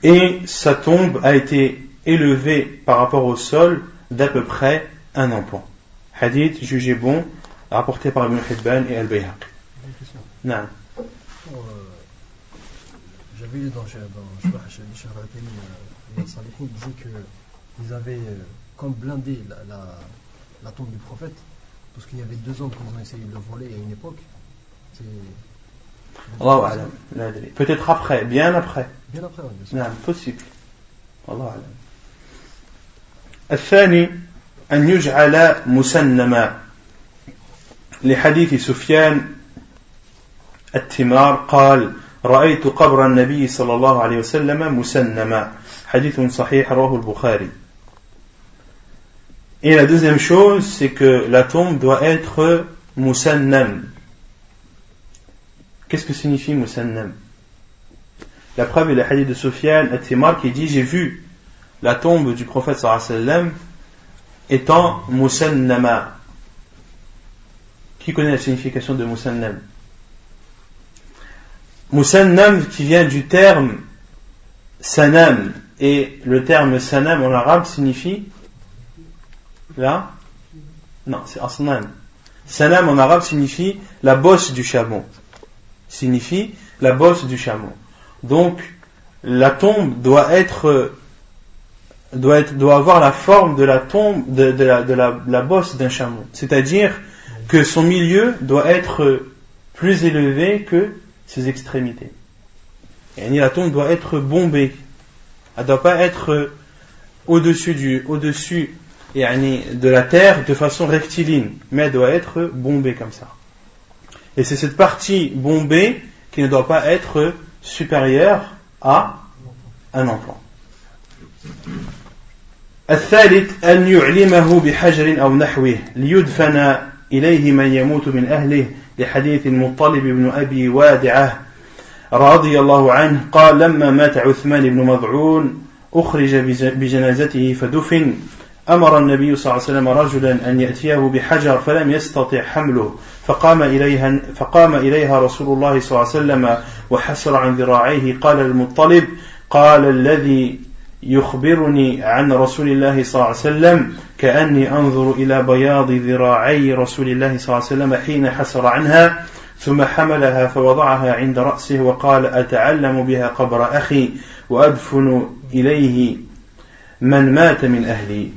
Et sa tombe a été élevée par rapport au sol d'à peu près un emploi. Hadith jugé bon, rapporté par Ibn Hibban et Al-Bayhaqi. Non. J'avais lu dans Cheikh Al-Batini, il disait qu'ils avaient comme blindé la tombe du prophète, parce qu'il y avait 2 hommes qui ont essayé de le voler à une époque. Allahu a'lam. Peut-être après, bien après. Bien après, oui, bien sûr. Non, possible. Allahu a'lam. الثاني أن يجعل مسنما لحديث سفيان التمار قال رأيت قبر النبي صلى الله عليه وسلم مسنما حديث صحيح رواه البخاري. Et la deuxième chose, c'est que la tombe doit être musannam. Qu'est-ce que signifie musannam? La preuve est le hadith de Sufyan al-Timar qui dit: j'ai vu la tombe du prophète sallallahu alayhi wa sallam étant musannama. Qui connaît la signification de musannam? Musannam qui vient du terme sanam, et le terme sanam en arabe signifie là? Non, c'est asnam. Sanam en arabe signifie la bosse du chameau. Signifie la bosse du chameau. Donc la tombe doit avoir la forme de la tombe de la bosse d'un chameau. C'est-à-dire que son milieu doit être plus élevé que ses extrémités. Et la tombe doit être bombée. Elle ne doit pas être au-dessus de la terre de façon rectiligne, mais elle doit être bombée comme ça. Et c'est cette partie bombée qui ne doit pas être supérieure à un emploi. الثالث أن يعلمه بحجر أو نحوه ليدفن إليه من يموت من أهله لحديث المطلب بن أبي وادعة رضي الله عنه قال لما مات عثمان بن مضعون أخرج بجنازته فدفن أمر النبي صلى الله عليه وسلم رجلا أن يأتيه بحجر فلم يستطع حمله فقام إليها رسول الله صلى الله عليه وسلم وحسر عن ذراعيه قال المطلب قال الذي يخبرني عن رسول الله صلى الله عليه وسلم كأني أنظر إلى بياض ذراعي رسول الله صلى الله عليه وسلم حين حسر عنها ثم حملها فوضعها عند رأسه وقال أتعلم بها قبر أخي وأدفن إليه من مات من أهلي.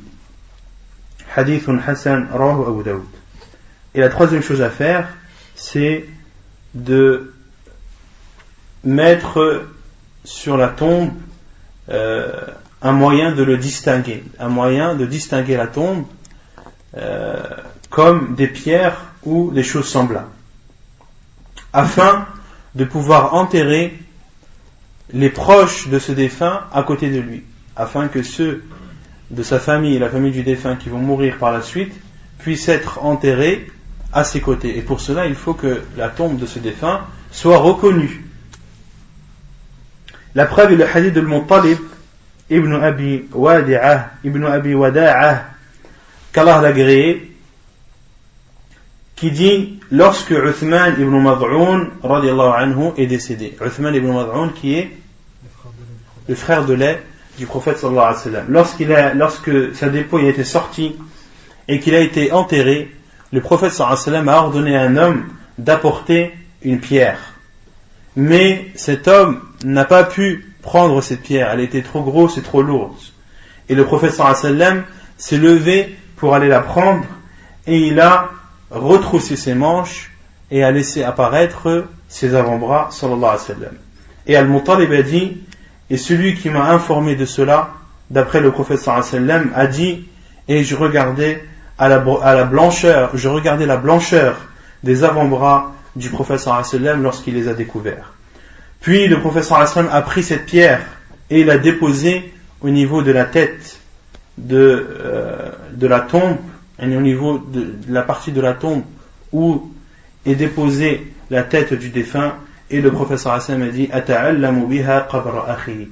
Hadith Hassan rawahu Abu Daoud. Et la troisième chose à faire, c'est de mettre sur la tombe un moyen de le distinguer, un moyen de distinguer la tombe comme des pierres ou des choses semblables, afin de pouvoir enterrer les proches de ce défunt à côté de lui, afin que ceux de sa famille et la famille du défunt qui vont mourir par la suite puissent être enterrés à ses côtés. Et pour cela, il faut que la tombe de ce défunt soit reconnue. La preuve est le hadith de Al-Muttalib ibn Abi Wadi'ah, qu'Allah l'a agréé, qui dit lorsque Uthman ibn Mad'un radiyallahu anhu est décédé. Uthman ibn Mad'un qui est le frère de lait du prophète sallallahu alayhi wa sallam. Lorsque sa dépouille a été sortie et qu'il a été enterré, le prophète sallallahu alayhi wa sallam a ordonné à un homme d'apporter une pierre. Mais cet homme n'a pas pu prendre cette pierre, elle était trop grosse et trop lourde. Et le prophète sallallahu alayhi wa sallam s'est levé pour aller la prendre, et il a retroussé ses manches et a laissé apparaître ses avant-bras sallallahu alayhi wa sallam. Et Al-Muttalib a dit, et celui qui m'a informé de cela, d'après le prophète sallallahu alayhi wa sallam, a dit, et je regardais la blancheur des avant-bras du prophète sallallahu alayhi wa sallam lorsqu'il les a découverts. Puis le prophète sallallahu alayhi wa sallam a pris cette pierre et l'a déposée au niveau de la tête de la tombe, et au niveau de la partie de la tombe où est déposée la tête du défunt, et le prophète sallallahu alayhi wa sallam a dit ata'allamu biha qabra akhi,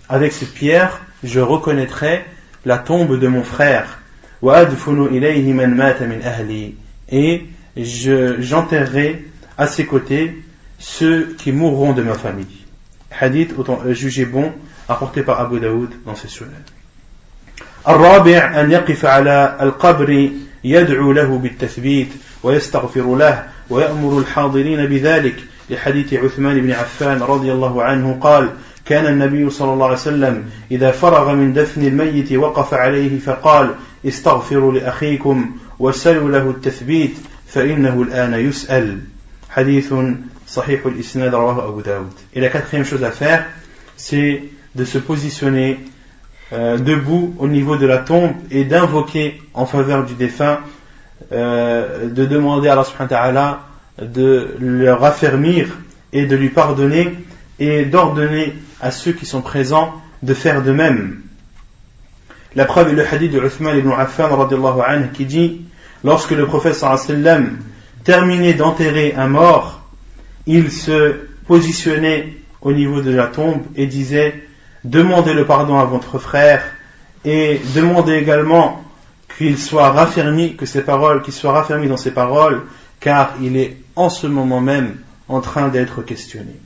avec cette pierre je reconnaîtrai la tombe de mon frère, wa adfunu ilayhi man mata min ahli, et j'enterrerai à ses côtés ceux qui mourront de ma famille. Hadith jugé bon, apporté par Abu Daoud dans ses sunan. الرابع أن يقف على القبر يدعو له بالتثبيت ويستغفر له ويأمر الحاضرين بذلك لحديث عثمان بن عفان رضي الله عنه قال كان النبي صلى الله عليه وسلم إذا فرغ من دفن الميت وقف عليه فقال استغفروا لأخيكم وسلوا له التثبيت فإنه الآن يسأل. حديث صحيح الإسناد رواه أبو داود. Et la quatrième chose à faire, c'est de se positionner debout au niveau de la tombe et d'invoquer en faveur du défunt, de demander à Allah subhanahu wa ta'ala de le raffermir et de lui pardonner, et d'ordonner à ceux qui sont présents de faire de même. La preuve est le hadith de Uthman ibn Affan radiyallahu anhu qui dit, lorsque le prophète sallallahu alayhi wa sallam terminait d'enterrer un mort, il se positionnait au niveau de la tombe et disait: demandez le pardon à votre frère et demandez également qu'il soit raffermi, qu'il soit raffermi dans ses paroles, car il est en ce moment même en train d'être questionné.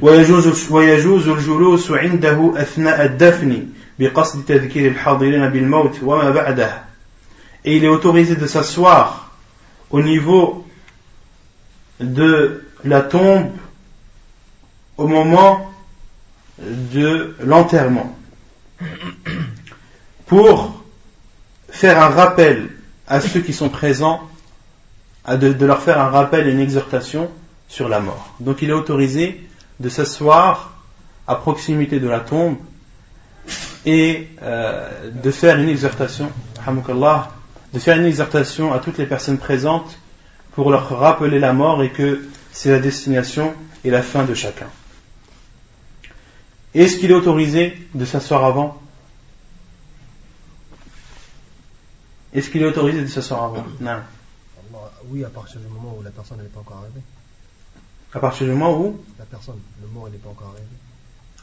ويجوز الجلوس عنده أثناء الدفن بقصد تذكير الحاضرين بالموت وما بعده. Et il est autorisé de s'asseoir au niveau de la tombe au moment de l'enterrement pour faire un rappel à ceux qui sont présents, de leur faire un rappel et une exhortation sur la mort. Donc il est autorisé de s'asseoir à proximité de la tombe et de faire une exhortation, à toutes les personnes présentes pour leur rappeler la mort et que c'est la destination et la fin de chacun. Est-ce qu'il est autorisé de s'asseoir avant? Est-ce qu'il est autorisé de s'asseoir avant? Non. Oui, à partir du moment où la personne n'est pas encore arrivée. À partir du moment où la personne, le mort, n'est pas encore arrivé.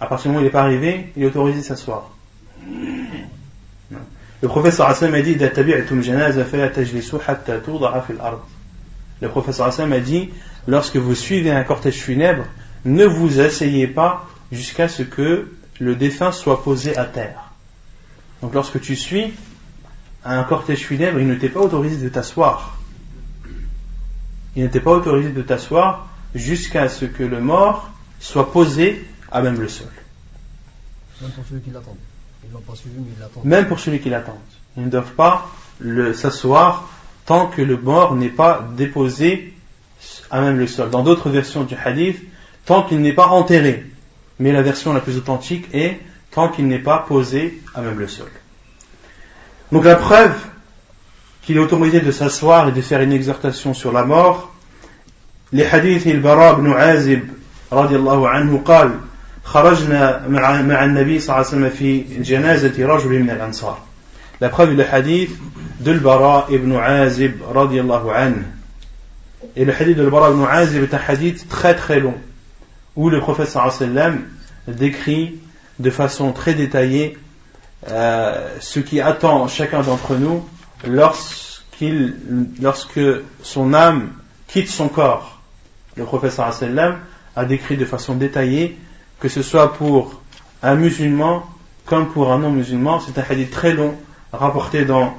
À partir du moment où il n'est pas arrivé, il est autorisé de s'asseoir. Non. Le prophète sallallahu alayhi wa sallam a dit: إذا تبعتم جنازة فلا تجلسوا حتى توضع في الأرض. Le prophète sallallahu alayhi wa sallam a dit: lorsque vous suivez un cortège funèbre, ne vous asseyez pas jusqu'à ce que le défunt soit posé à terre. Donc lorsque tu suis un cortège funèbre, il ne t'est pas autorisé de t'asseoir. Il n'était pas autorisé de t'asseoir jusqu'à ce que le mort soit posé à même le sol. Même pour celui qui l'attend. Ils l'ont pas suivi, mais ils l'attendent. Même pour celui qui l'attend. Ils ne doivent pas s'asseoir tant que le mort n'est pas déposé à même le sol. Dans d'autres versions du hadith, tant qu'il n'est pas enterré. Mais la version la plus authentique est tant qu'il n'est pas posé à même le sol. Donc la preuve qu'il est autorisé de s'asseoir et de faire une exhortation sur la mort, les hadiths البراء بن عازب رضي الله عنه قال خرجنا مع النبي صلى الله عليه وسلم في جنازة رجل من الأنصار. La preuve est le hadith de البراء ibn Azib رضي الله عنه. Et le hadith de البراء ibn Azib est un hadith très très long où le prophète sallallahu alayhi wa sallam décrit de façon très détaillée ce qui attend chacun d'entre nous lorsque son âme quitte son corps. Le prophète sallallahu alayhi wa sallam a décrit de façon détaillée, que ce soit pour un musulman comme pour un non-musulman. C'est un hadith très long rapporté dans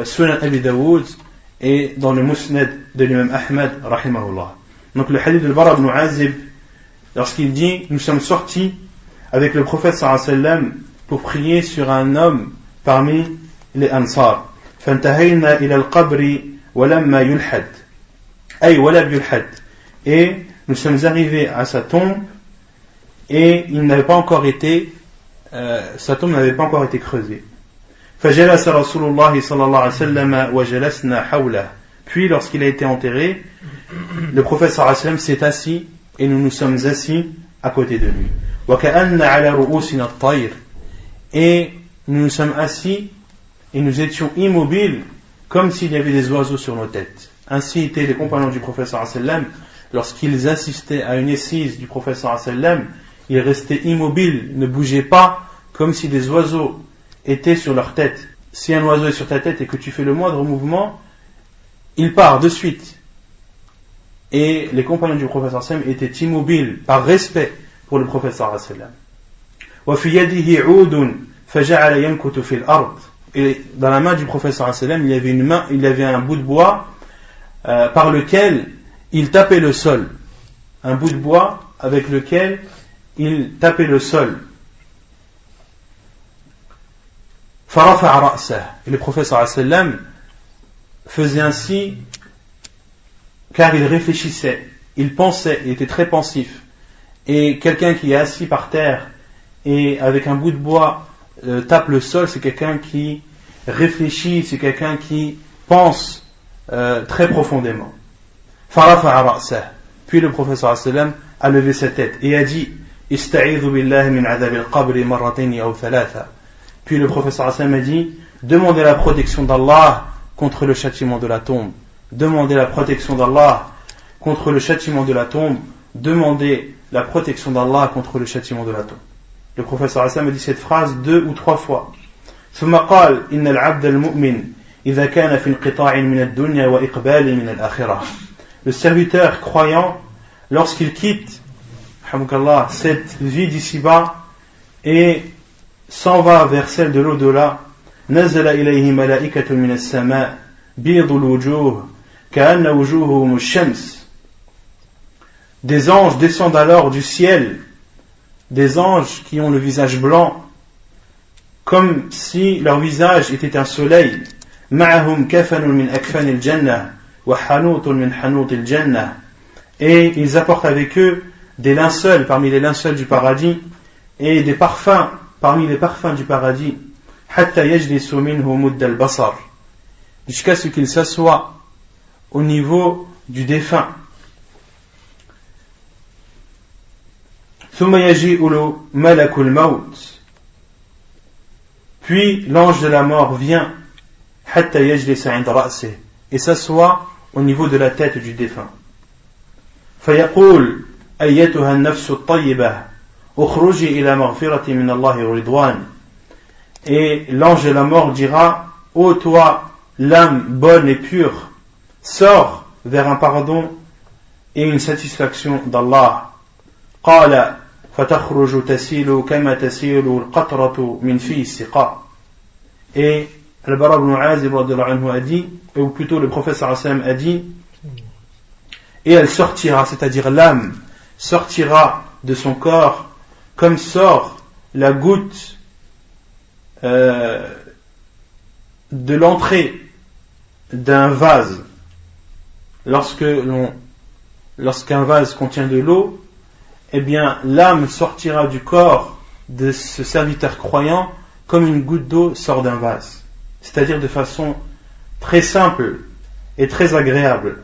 Sunan Abi Daoud et dans le Musnad de l'imam Ahmad rahimahullah. Donc le hadith de Bara ibn Azib, lorsqu'il dit: nous sommes sortis avec le prophète sallallahu alayhi wa sallam pour prier sur un homme parmi les Ansar. فانتهينا إلى القبر ولما يلحد أي ولم يلحد. Et nous sommes arrivés à sa tombe et il n'avait pas encore été sa tombe n'avait pas encore été creusée. فجلس رسول الله صلى الله عليه وسلم وجلسنا حوله. Puis lorsqu'il a été enterré, le prophète sallallahu alayhi wa sallam s'est assis et nous nous sommes assis à côté de lui. وكأن على رؤوسنا الطير. et nous nous sommes assis et nous étions immobiles comme s'il y avait des oiseaux sur nos têtes. Ainsi étaient les compagnons du prophète sallallahu alayhi wa sallam. Lorsqu'ils assistaient à une assise du prophète sallallahu alayhi wa sallam, ils restaient immobiles, ne bougeaient pas, comme si des oiseaux étaient sur leur tête. Si un oiseau est sur ta tête et que tu fais le moindre mouvement, il part de suite. Et les compagnons du prophète sallallahu alayhi wa sallam étaient immobiles par respect pour le prophète sallallahu alayhi wa sallam. وفي يده عود فجعل ينكت في الأرض. Et dans la main du prophète sallallahu alayhi wa sallam, il y avait un bout de bois par lequel il tapait le sol. Un bout de bois avec lequel il tapait le sol. فرفع رأسه. Et le prophète sallallahu alayhi wa sallam faisait ainsi car il réfléchissait, il pensait, il était très pensif. Et quelqu'un qui est assis par terre et avec un bout de bois tape le sol, c'est quelqu'un qui réfléchit, c'est quelqu'un qui pense très profondément. فرفع رأسه. Puis le prophète sallallahu alayhi wa sallam a levé sa tête et a dit استعيذ بالله من عذاب القبر مرتين أو ثلاثة. Puis le prophète sallallahu alayhi wa sallam a dit demandez la protection d'Allah contre le châtiment de la tombe. Demandez la protection d'Allah contre le châtiment de la tombe. Demandez la protection d'Allah contre le châtiment de la tombe. Le prophète sallallahu alayhi wa sallam a dit cette phrase 2 ou 3 fois. ثم قال إن العبد المؤمن إذا كان في انقطاع من الدنيا وإقبال من الآخرة. Le serviteur croyant, lorsqu'il quitte cette vie d'ici-bas et s'en va vers celle de l'au-delà, نزل إليه ملائكة من السماء بيض الوجوه كأن وجوههم الشمس. Des anges descendent alors du ciel, des anges qui ont le visage blanc, comme si leur visage était un soleil. معهم كفن من أكفان الجنة وحنوط من حنوط الجنة. Et ils apportent avec eux des linceuls parmi les linceuls du paradis et des parfums parmi les parfums du paradis. حتى يجلس منه مد البصر. Jusqu'à ce qu'il s'assoie au niveau du défunt. ثم يجيء ملك الموت. Puis l'ange de la mort vient حتى يجلس عند رأسه et s'assoit au niveau de la tête du défunt. فيقول أيتها النفس الطيبة اخرجي إلى مغفرة من الله ورضوان. Et l'ange de la mort dira ô toi l'âme bonne et pure, sors vers un pardon et une satisfaction d'Allah. قال فتخرج تسيل كما تسيل القطرة من في السقاء. Et Al-Bara ibn Azib a dit, ou plutôt le prophète sallallahu alayhi wa sallam a dit, et elle sortira, c'est-à-dire l'âme sortira de son corps comme sort la goutte de l'entrée d'un vase. Lorsqu'un vase contient de l'eau, eh bien l'âme sortira du corps de ce serviteur croyant comme une goutte d'eau sort d'un vase, c'est-à-dire de façon très simple et très agréable.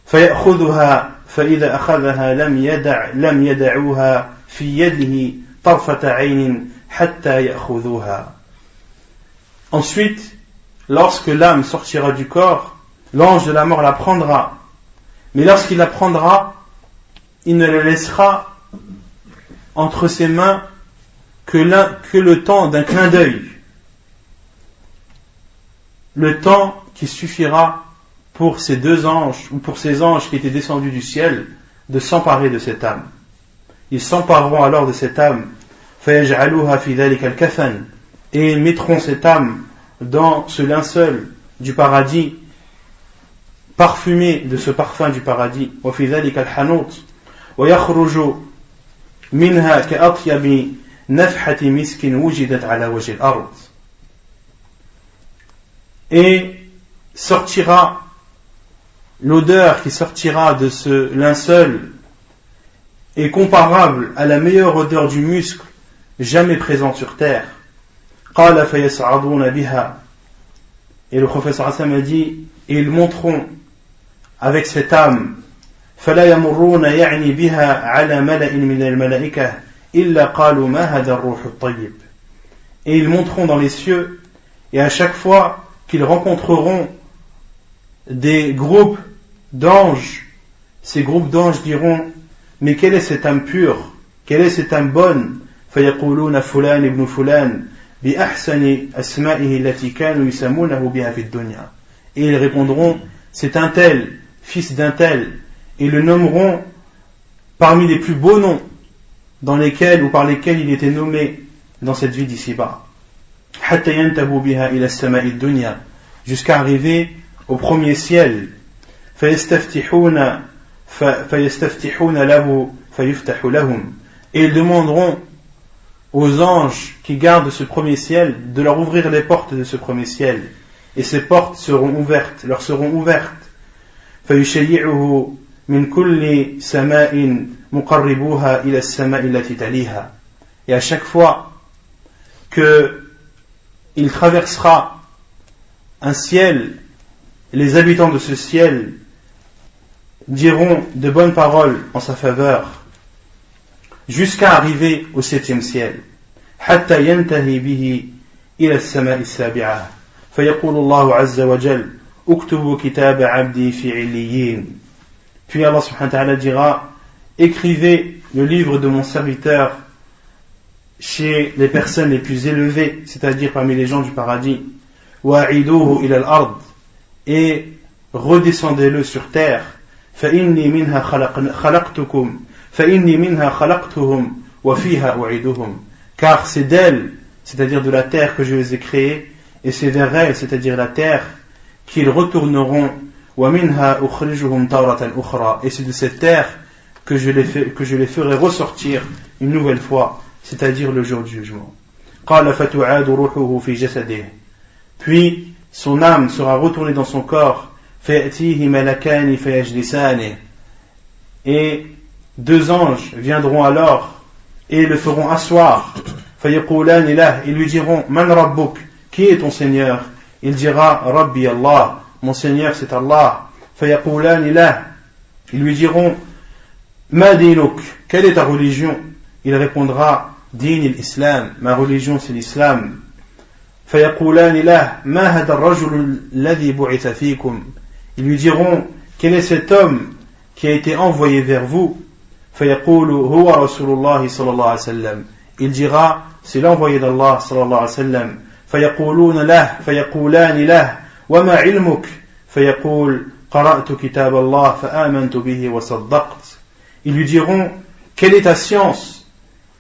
فيأخذها فإذا أخذها لم يدعوها في يده طرفة عين حتى يأخذوها. Ensuite, lorsque l'âme sortira du corps, l'ange de la mort la prendra. Mais lorsqu'il la prendra, il ne la laissera entre ses mains que le temps d'un clin d'œil. Le temps qui suffira pour ces deux anges, ou pour ces anges qui étaient descendus du ciel, de s'emparer de cette âme. Ils s'empareront alors de cette âme, فَيَجْعَلُوهَا فِي ذَلِكَ الْكَفَنِ, et ils mettront cette âme dans ce linceul du paradis, parfumé de ce parfum du paradis, وَفِي ذَلِكَ الْحَنُوطِ وَيَخْرُجُ مِنْهَا كَأَطْيَبِ نَفْحَةِ مِسْكٍ وُجِدَتْ عَلَى وَجْهِ الْأَرْضِ. Et sortira l'odeur qui sortira de ce linceul est comparable à la meilleure odeur du muscle jamais présente sur terre. قال فيصعدون بها. Et le prophète sallallahu alayhi wa sallam a dit, et ils monteront avec cette âme, فلا يمرون يعني بها على ملأ من الملائكة إلا قالوا ما هذا الروح الطيب. et ils monteront dans les cieux, et à chaque fois qu'ils rencontreront des groupes d'anges, ces groupes d'anges diront: mais quelle est cette âme pure, quelle est cette âme bonne? فيقولون فلان ابن فلان بأحسن أسمائه التي كانوا يسمونه بها في الدنيا. Et ils répondront: c'est un tel, fils d'un tel, et le nommeront parmi les plus beaux noms dans lesquels ou par lesquels il était nommé dans cette vie d'ici-bas. حتى ينتهوا بها إلى السماء الدنيا, jusqu'à arriver au premier ciel. فيستفتحون له فيفتح لهم. Et ils demanderont aux anges qui gardent ce premier ciel de leur ouvrir les portes de ce premier ciel, et ces portes leur seront ouvertes. فيشيعه من كل سماء مقربوها إلى السماء التي تليها. Et à chaque fois qu'il traversera un ciel, les habitants de ce ciel diront de bonnes paroles en sa faveur, jusqu'à arriver au 7e ciel. حتى ينتهي به إلى السماء السابعة فيقول الله عز وجل اكتبوا كتاب عبدي في عليين. Puis Allah subhanahu wa ta'ala dira: écrivez le livre de mon serviteur chez les personnes les plus élevées, c'est-à-dire parmi les gens du paradis. وأعيدوه إلى الأرض, et redescendez-le sur terre. فإني منها خلقتهم وفيها أعيدهم. Car c'est d'elle, c'est-à-dire de la terre, que je les ai créés, et c'est vers elle, c'est-à-dire la terre, qu'ils retourneront. ومنها أخرجهم تارة أخرى. Et c'est de cette terre que je les ferai ressortir une nouvelle fois, c'est-à-dire le jour du jugement. قال فتعاد روحه في جسده. Puis son âme sera retournée dans son corps. فيأتيه ملكان فيجلسانه. Et 2 anges viendront alors et le feront asseoir. فيقولان له, ils lui diront: من ربك, qui est ton Seigneur? Il dira: Rabbi Allah, mon Seigneur c'est Allah. فيقولان له, ils lui diront: ما دينك, quelle est ta religion? Il répondra: دين الإسلام, ma religion c'est l'islam. فيقولان له ما هذا الرجل الذي بعث فيكم. Ils lui diront: quel est cet homme qui a été envoyé vers vous? فيقول هو رسول الله صلى الله عليه وسلم. Il dira: c'est l'envoyé d'Allah صلى الله عليه وسلم. فيقولان له وما علمك. فيقول قرأت كتاب الله فآمنت به وصدقت. Ils lui diront: quelle est ta science?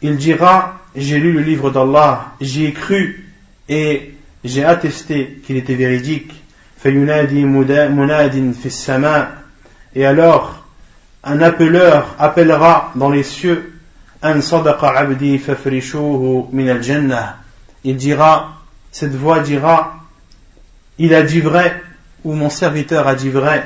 Il dira: j'ai lu le livre d'Allah, j'y ai cru et j'ai attesté qu'il était véridique. فينادي مناد في السماء. Et alors un appeleur appellera dans les cieux: أن صدق عبدي فافرشوه من الجنة. Il dira, cette voix dira: il a dit vrai, ou mon serviteur a dit vrai,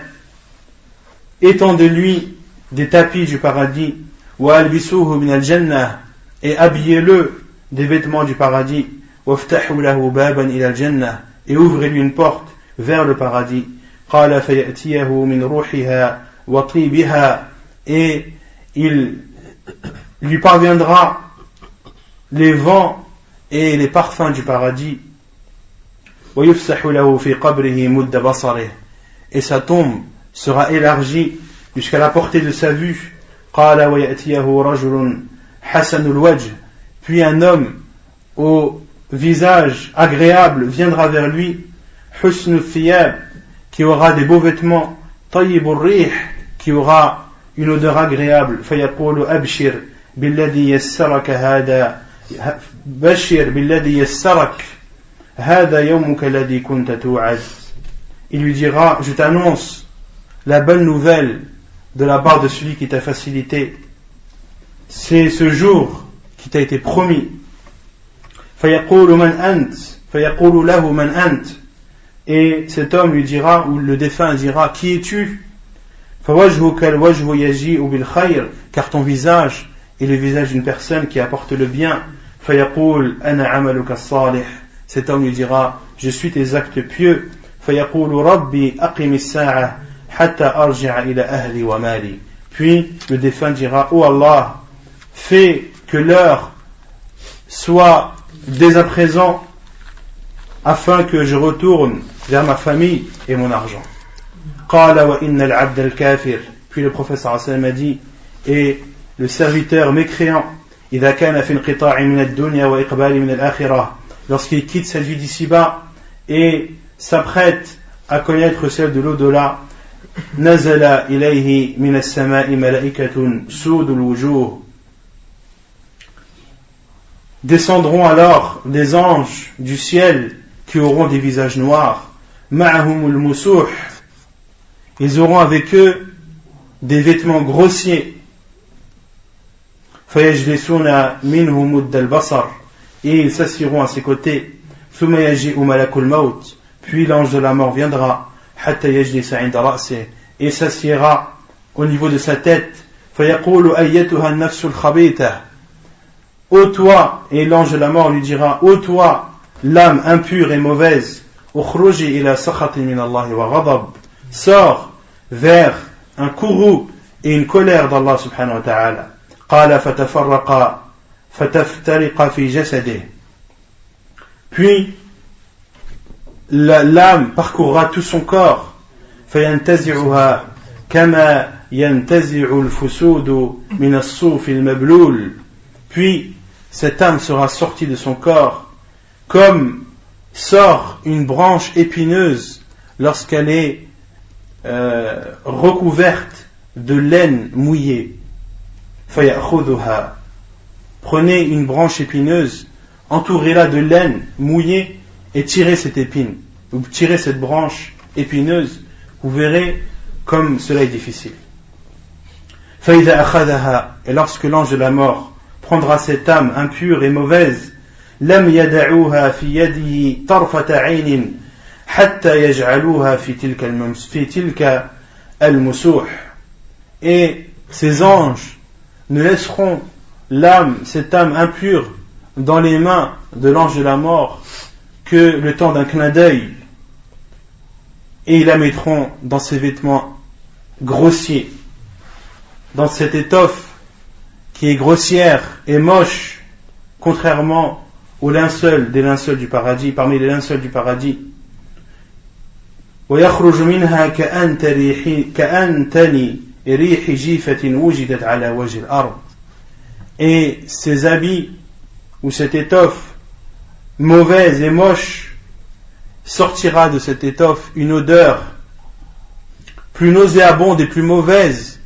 étendez-lui des tapis du paradis. وألبسوه من الجنة. Et habillez-le des vêtements du paradis. وافتحوا له بابا إلى الجنة. Et ouvrez-lui une porte vers le paradis. قال فيأتيه من روحها وطيبها. Et il lui parviendra les vents et les parfums du paradis. ويفسح له في قبره مد بصره. Et sa tombe sera élargie jusqu'à la portée de sa vue. قال ويأتيه رجل حسن الوجه. Puis un homme au visage agréable viendra vers lui. حسن الثياب, qui aura des beaux vêtements. طيب الريح, qui aura une odeur agréable. فيقول أبشر بالذي يسرك هذا بشر بالذي يسرك هذا يومك الذي كنت توعد. Il lui dira: je t'annonce la bonne nouvelle de la part de celui qui t'a facilité, c'est ce jour qui t'a été promis. فيقول من أنت فيقول له من أنت. Et cet homme lui dira, ou le défunt dira: qui es-tu? فوجهك الوجه يجيء بالخير. Car ton visage est le visage d'une personne qui apporte le bien. فيقول أنا عملك الصالح. Cet homme lui dira: je suis tes actes pieux. فيقول ربي أقم الساعة حتى أرجع إلى أهلي ومالي. Puis le défunt dira: oh Allah, fais que l'heure soit dès à présent afin que je retourne vers ma famille et mon argent. Puis le prophète sallallahu alayhi wa sallam a dit, et le serviteur mécréant, lorsqu'il quitte cette vie d'ici-bas et s'apprête à connaître celle de l'au-delà, nazala ilayhi min as-sama'i malaikatun sudul wujuh, descendront alors des anges du ciel qui auront des visages noirs, ma'ahumul musuh, ils auront avec eux des vêtements grossiers, fayajlisuna minhu mudd al-basar, et ils s'assiront à ses côtés, thumma yaji'u malakul maut, puis l'ange de la mort viendra, hatta yajlisa 'inda ra'sihi, et s'assiera au niveau de sa tête, fayaqulu ayyatuha an-nafsul khabitha, ô toi, et l'ange de la mort lui dira, ô toi, l'âme impure et mauvaise, ukhruji ila sakhatin min Allah wa ghadab, sors vers un courroux et une colère d'Allah subhanahu wa ta'ala. Qala fataftariqa fi jasadihi. Puis l'âme parcourra tout son corps, fayantazi'uha kama yantazi'u al-fusudu min as-suf al-mablul. Puis cette âme sera sortie de son corps comme sort une branche épineuse lorsqu'elle est recouverte de laine mouillée. Fayakhudhuha. Prenez une branche épineuse, entourez-la de laine mouillée et tirez cette épine. Vous tirez cette branche épineuse, vous verrez comme cela est difficile. Faïda akhadaha. Et lorsque l'ange de la mort prendra cette âme impure et mauvaise, lam yada'uha fi yadihi tarfata 'aynin hatta yaj'aluha fi tilka al-musuh. Et ces anges ne laisseront l'âme, cette âme impure, dans les mains de l'ange de la mort que le temps d'un clin d'œil, et ils la mettront dans ses vêtements grossiers, dans cette étoffe qui est grossière et moche, contrairement aux linceuls des linceuls du paradis, parmi les linceuls du paradis. ويخرج منها كأنتني ريح جيفة وجدت على وجه الأرض. Et ces habits ou cette étoffe mauvaise et moche, sortira de cette étoffe une odeur plus nauséabonde et plus mauvaise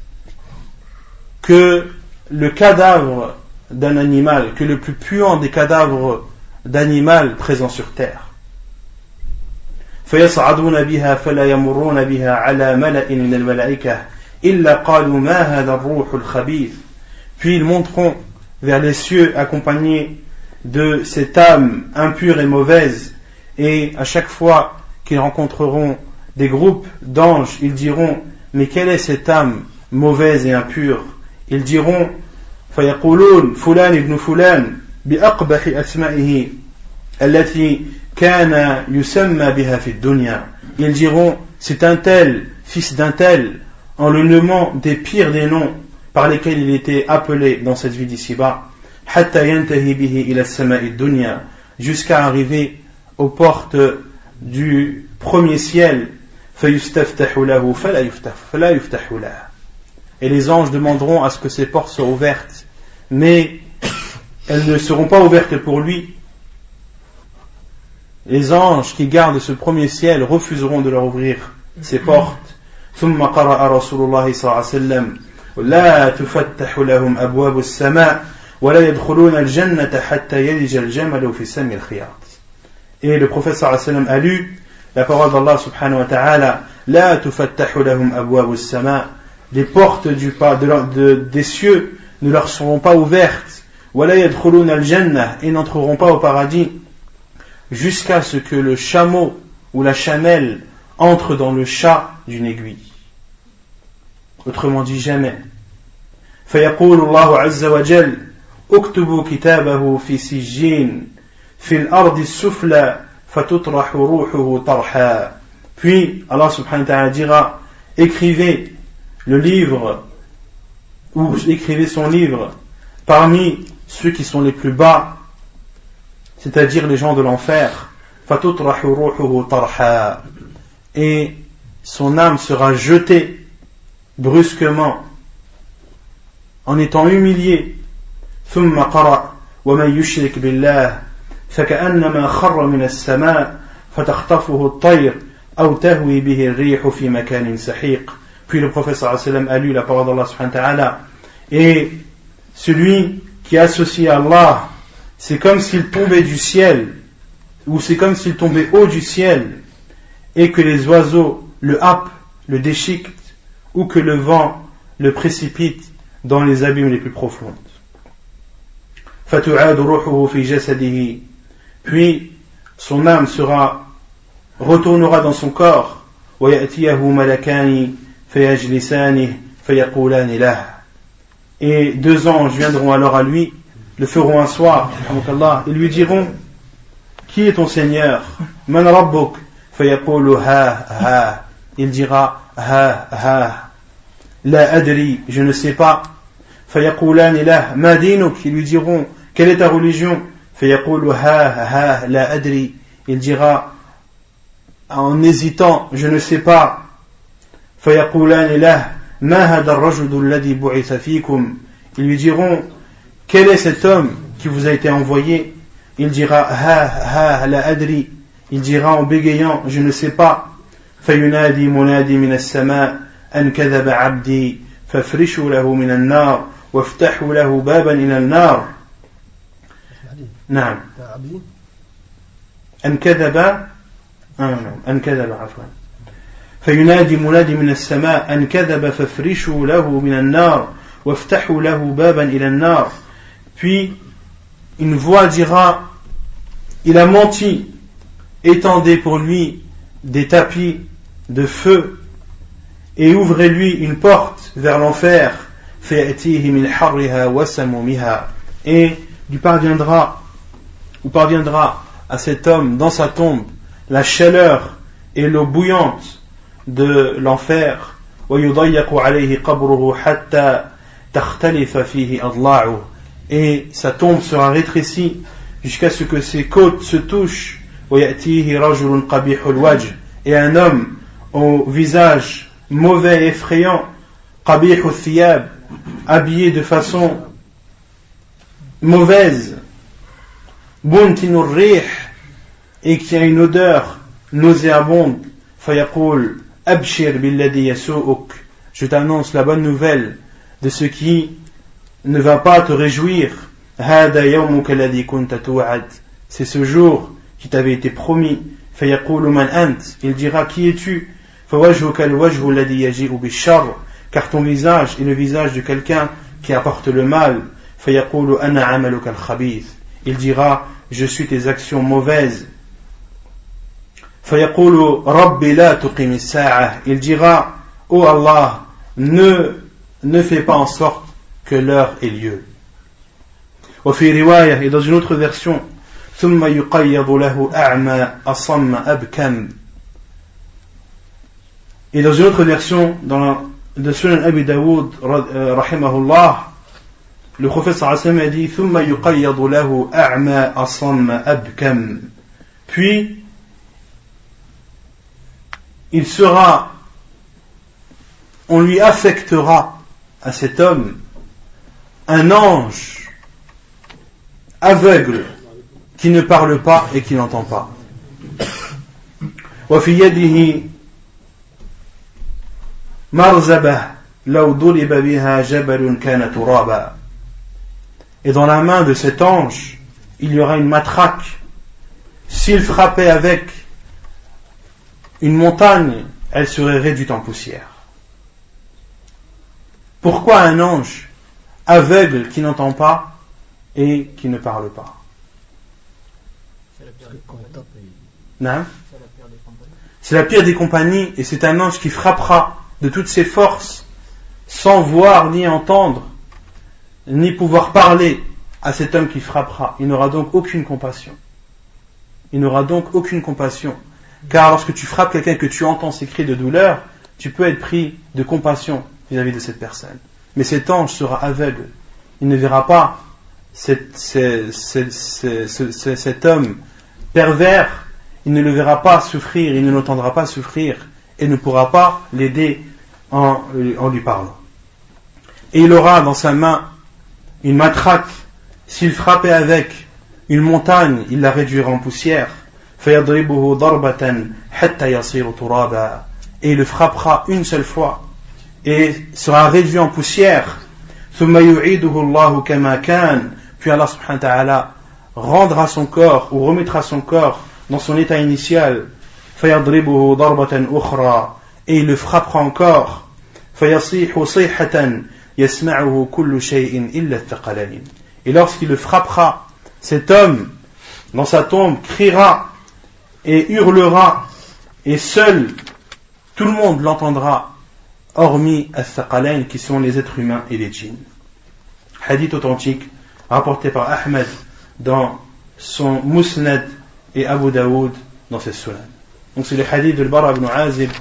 que le cadavre d'un animal, que le plus puant des cadavres d'animal présents sur terre. فيصعدون بها فلا يمرون بها على ملأ من الملائكة إلا قالوا ما هذا الروح الخبيث. Puis ils monteront vers les cieux accompagnés de cette âme impure et mauvaise, et à chaque fois qu'ils rencontreront des groupes d'anges, ils diront, mais quelle est cette âme mauvaise et impure? Ils diront, فيقولون فلان ابن فلان بأقبح أسمائه التي كان يسمى بها في الدنيا. Ils diront, c'est un tel, fils d'un tel, en le nommant des pires des noms par lesquels il était appelé dans cette vie d'ici-bas, حتى ينتهي به إلى السماء الدنيا, jusqu'à arriver aux portes du premier ciel, فيستفتح له فلا يفتح له. Et les anges demanderont à ce que ces portes soient ouvertes, mais elles ne seront pas ouvertes pour lui. Les anges qui gardent ce premier ciel refuseront de leur ouvrir ces portes. ثم قرأ رسول الله صلى الله عليه وسلم لا تفتح لهم أبواب السماء ولا يدخلون الجنة حتى يلج الجمل في سم الخياط. Et le prophète صلى الله عليه وسلم a lu la parole d'Allah subhanahu wa ta'ala, لا تفتح لهم أبواب السماء, les portes des cieux ne leur seront pas ouvertes, ولا يدخلون الجنة, et n'entreront pas au paradis, jusqu'à ce que le chameau ou la chamelle entre dans le chat d'une aiguille. Autrement dit, jamais. فيقول الله عز وجل اكتبوا كتابه في سجين في الأرض السفلى فتطرح روحه طرحا. Puis Allah subhanahu wa ta'ala dira, écrivez le livre, ou écrivez son livre parmi ceux qui sont les plus bas, c'est-à-dire les gens de l'enfer. فَتُطْرَحُ رُوحُهُ طَرْحًا. Et son âme sera jetée brusquement en étant humilié. ثم قرأ ومن يشرك بالله فكأنما خر من السماء فتخطفه الطير أو تهوي به الريح في مكان سحيق. Puis le prophète sallallahu alayhi wa sallam a lu la parole d'Allah subhanahu wa ta'ala. Et celui qui associe à Allah, c'est comme s'il tombait du ciel, ou c'est comme s'il tombait haut du ciel, et que les oiseaux le happent, le déchiquetent, ou que le vent le précipite dans les abîmes les plus profondes. فَتُعَادُ رُوحُهُ فِي جَسَدِهِ. Puis son âme retournera dans son corps. وَيَأْتِيَهُ مَلَكَانِ فَيَجْلِسَانِهِ فَيَقُولَانِ لَهُ. Et 2 anges viendront alors à lui, le feront asseoir, et lui diront: Qui est ton Seigneur? Man rabbuk? Fayaqulu ha ha. Il dira ha ha. La adri, je ne sais pas. Fayaqulani lah ma dinuk. Ils lui diront: Quelle est ta religion? Fayaqulu ha ha la adri. Il dira en hésitant: Je ne sais pas. Fayaqulani lah ma hada ar-rajulu alladhi bu'itha fikum. Ils lui diront: Quel est cet homme qui vous a été envoyé? Il dira ha ha la adri. Il dira en bégayant: Je ne sais pas. Fayunadi munadi min as-sama' an kadhaba 'abdi fafrishu lahu min an-nar waftahu lahu baban ila an-nar. Naam. An kadhaba عفوا. فينادي منادي من السماء أن كذب فافرشوا له من النار وافتحوا له بابا إلى النار. Puis une voix dira: Il a menti, étendez pour lui des tapis de feu et ouvrez-lui une porte vers l'enfer. فيأتيه من حرها وسمومها. Et lui parviendra à cet homme dans sa tombe la chaleur et l'eau bouillante de l'enfer. ويضيق عليه قبره حتى تختلف فيه أضلاعه. Et sa tombe sera rétrécie jusqu'à ce que ses côtes se touchent. ويأتيه رجل قبيح الوجه. Et un homme au visage mauvais et effrayant, قبيح الثياب, habillé de façon mauvaise, بنتن الريح, et qui a une odeur nauséabonde. فيقول أبشر بالذي يسوءك. Je t'annonce la bonne nouvelle de ce qui ne va pas te réjouir. هذا يومك الذي كنت توعد. C'est ce jour qui t'avait été promis. فيقول من أنت. Il dira: Qui es-tu? فوجهك الوجه الذي يجيء بالشر. Car ton visage est le visage de quelqu'un qui apporte le mal. فيقول أنا عملك الخبيث. Il dira: Je suis tes actions mauvaises. فيقول ربي لا تقم الساعة. Il dira: Oh Allah, ne fais pas en sorte que l'heure ait lieu. وفي رواية, et dans une autre version, ثم يقيض له أعمى أصم أبكم. Et dans une autre version, de Sunan Abi Daoud rahimahullah, le prophète sallallahu alayhi wa sallam a dit: ثم يقيض له أعمى أصم أبكم. Puis on lui affectera à cet homme un ange aveugle qui ne parle pas et qui n'entend pas. وفي يده مرزبة لو ضرب بها جبل كان ترابا. Et dans la main de cet ange, il y aura une matraque. S'il frappait avec une montagne, elle serait réduite en poussière. Pourquoi un ange aveugle qui n'entend pas et qui ne parle pas? C'est la pire des compagnies, et c'est un ange qui frappera de toutes ses forces sans voir ni entendre ni pouvoir parler à cet homme qui frappera. Il n'aura donc aucune compassion. Car lorsque tu frappes quelqu'un, que tu entends ses cris de douleur, tu peux être pris de compassion vis-à-vis de cette personne. Mais cet ange sera aveugle. Il ne verra pas cet homme pervers, il ne le verra pas souffrir, il ne l'entendra pas souffrir et ne pourra pas l'aider en lui parlant. Et il aura dans sa main une matraque. S'il frappait avec une montagne, il la réduira en poussière. فَيَضْرِبُهُ ضَرْبَةً حَتَّى يَصِيرُ تُرَابًا. Et il le frappera une seule fois et sera réduit en poussière. ثُمَّ يُعِيدُهُ اللَّهُ كَمَا كَانَ. Puis Allah subhanahu wa ta'ala rendra son corps ou remettra son corps dans son état initial. فَيَضْرِبُهُ ضَرْبَةً أُخْرَى. Et il le frappera encore. فَيَصِيحُ صِيحَةً يَسْمَعُهُ كُلُّ شَيْءٍ إِلَّا الثَّقَلَيْنِ. Et lorsqu'il le frappera, cet homme dans sa tombe criera et hurlera, et seul tout le monde l'entendra, hormis al-Thaqalayn, qui sont les êtres humains et les djinns. Hadith authentique rapporté par Ahmed dans son Musnad et Abu Daoud dans ses Sunan. Donc c'est le hadith de Al-Bara ibn Azib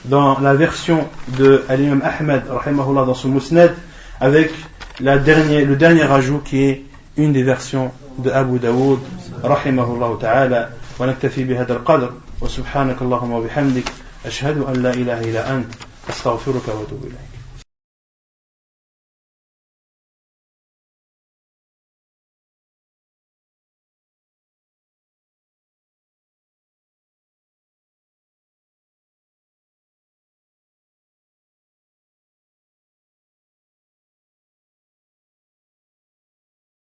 dans la version de l'imam Ahmed rahimahullah dans son Musnad, avec le dernier ajout qui est une des versions de Abu Daoud rahimahullah ta'ala. ونكتفي بهذا القدر وسبحانك اللهم وبحمدك أشهد أن لا إله إلا أنت أستغفرك وأتوب إليك.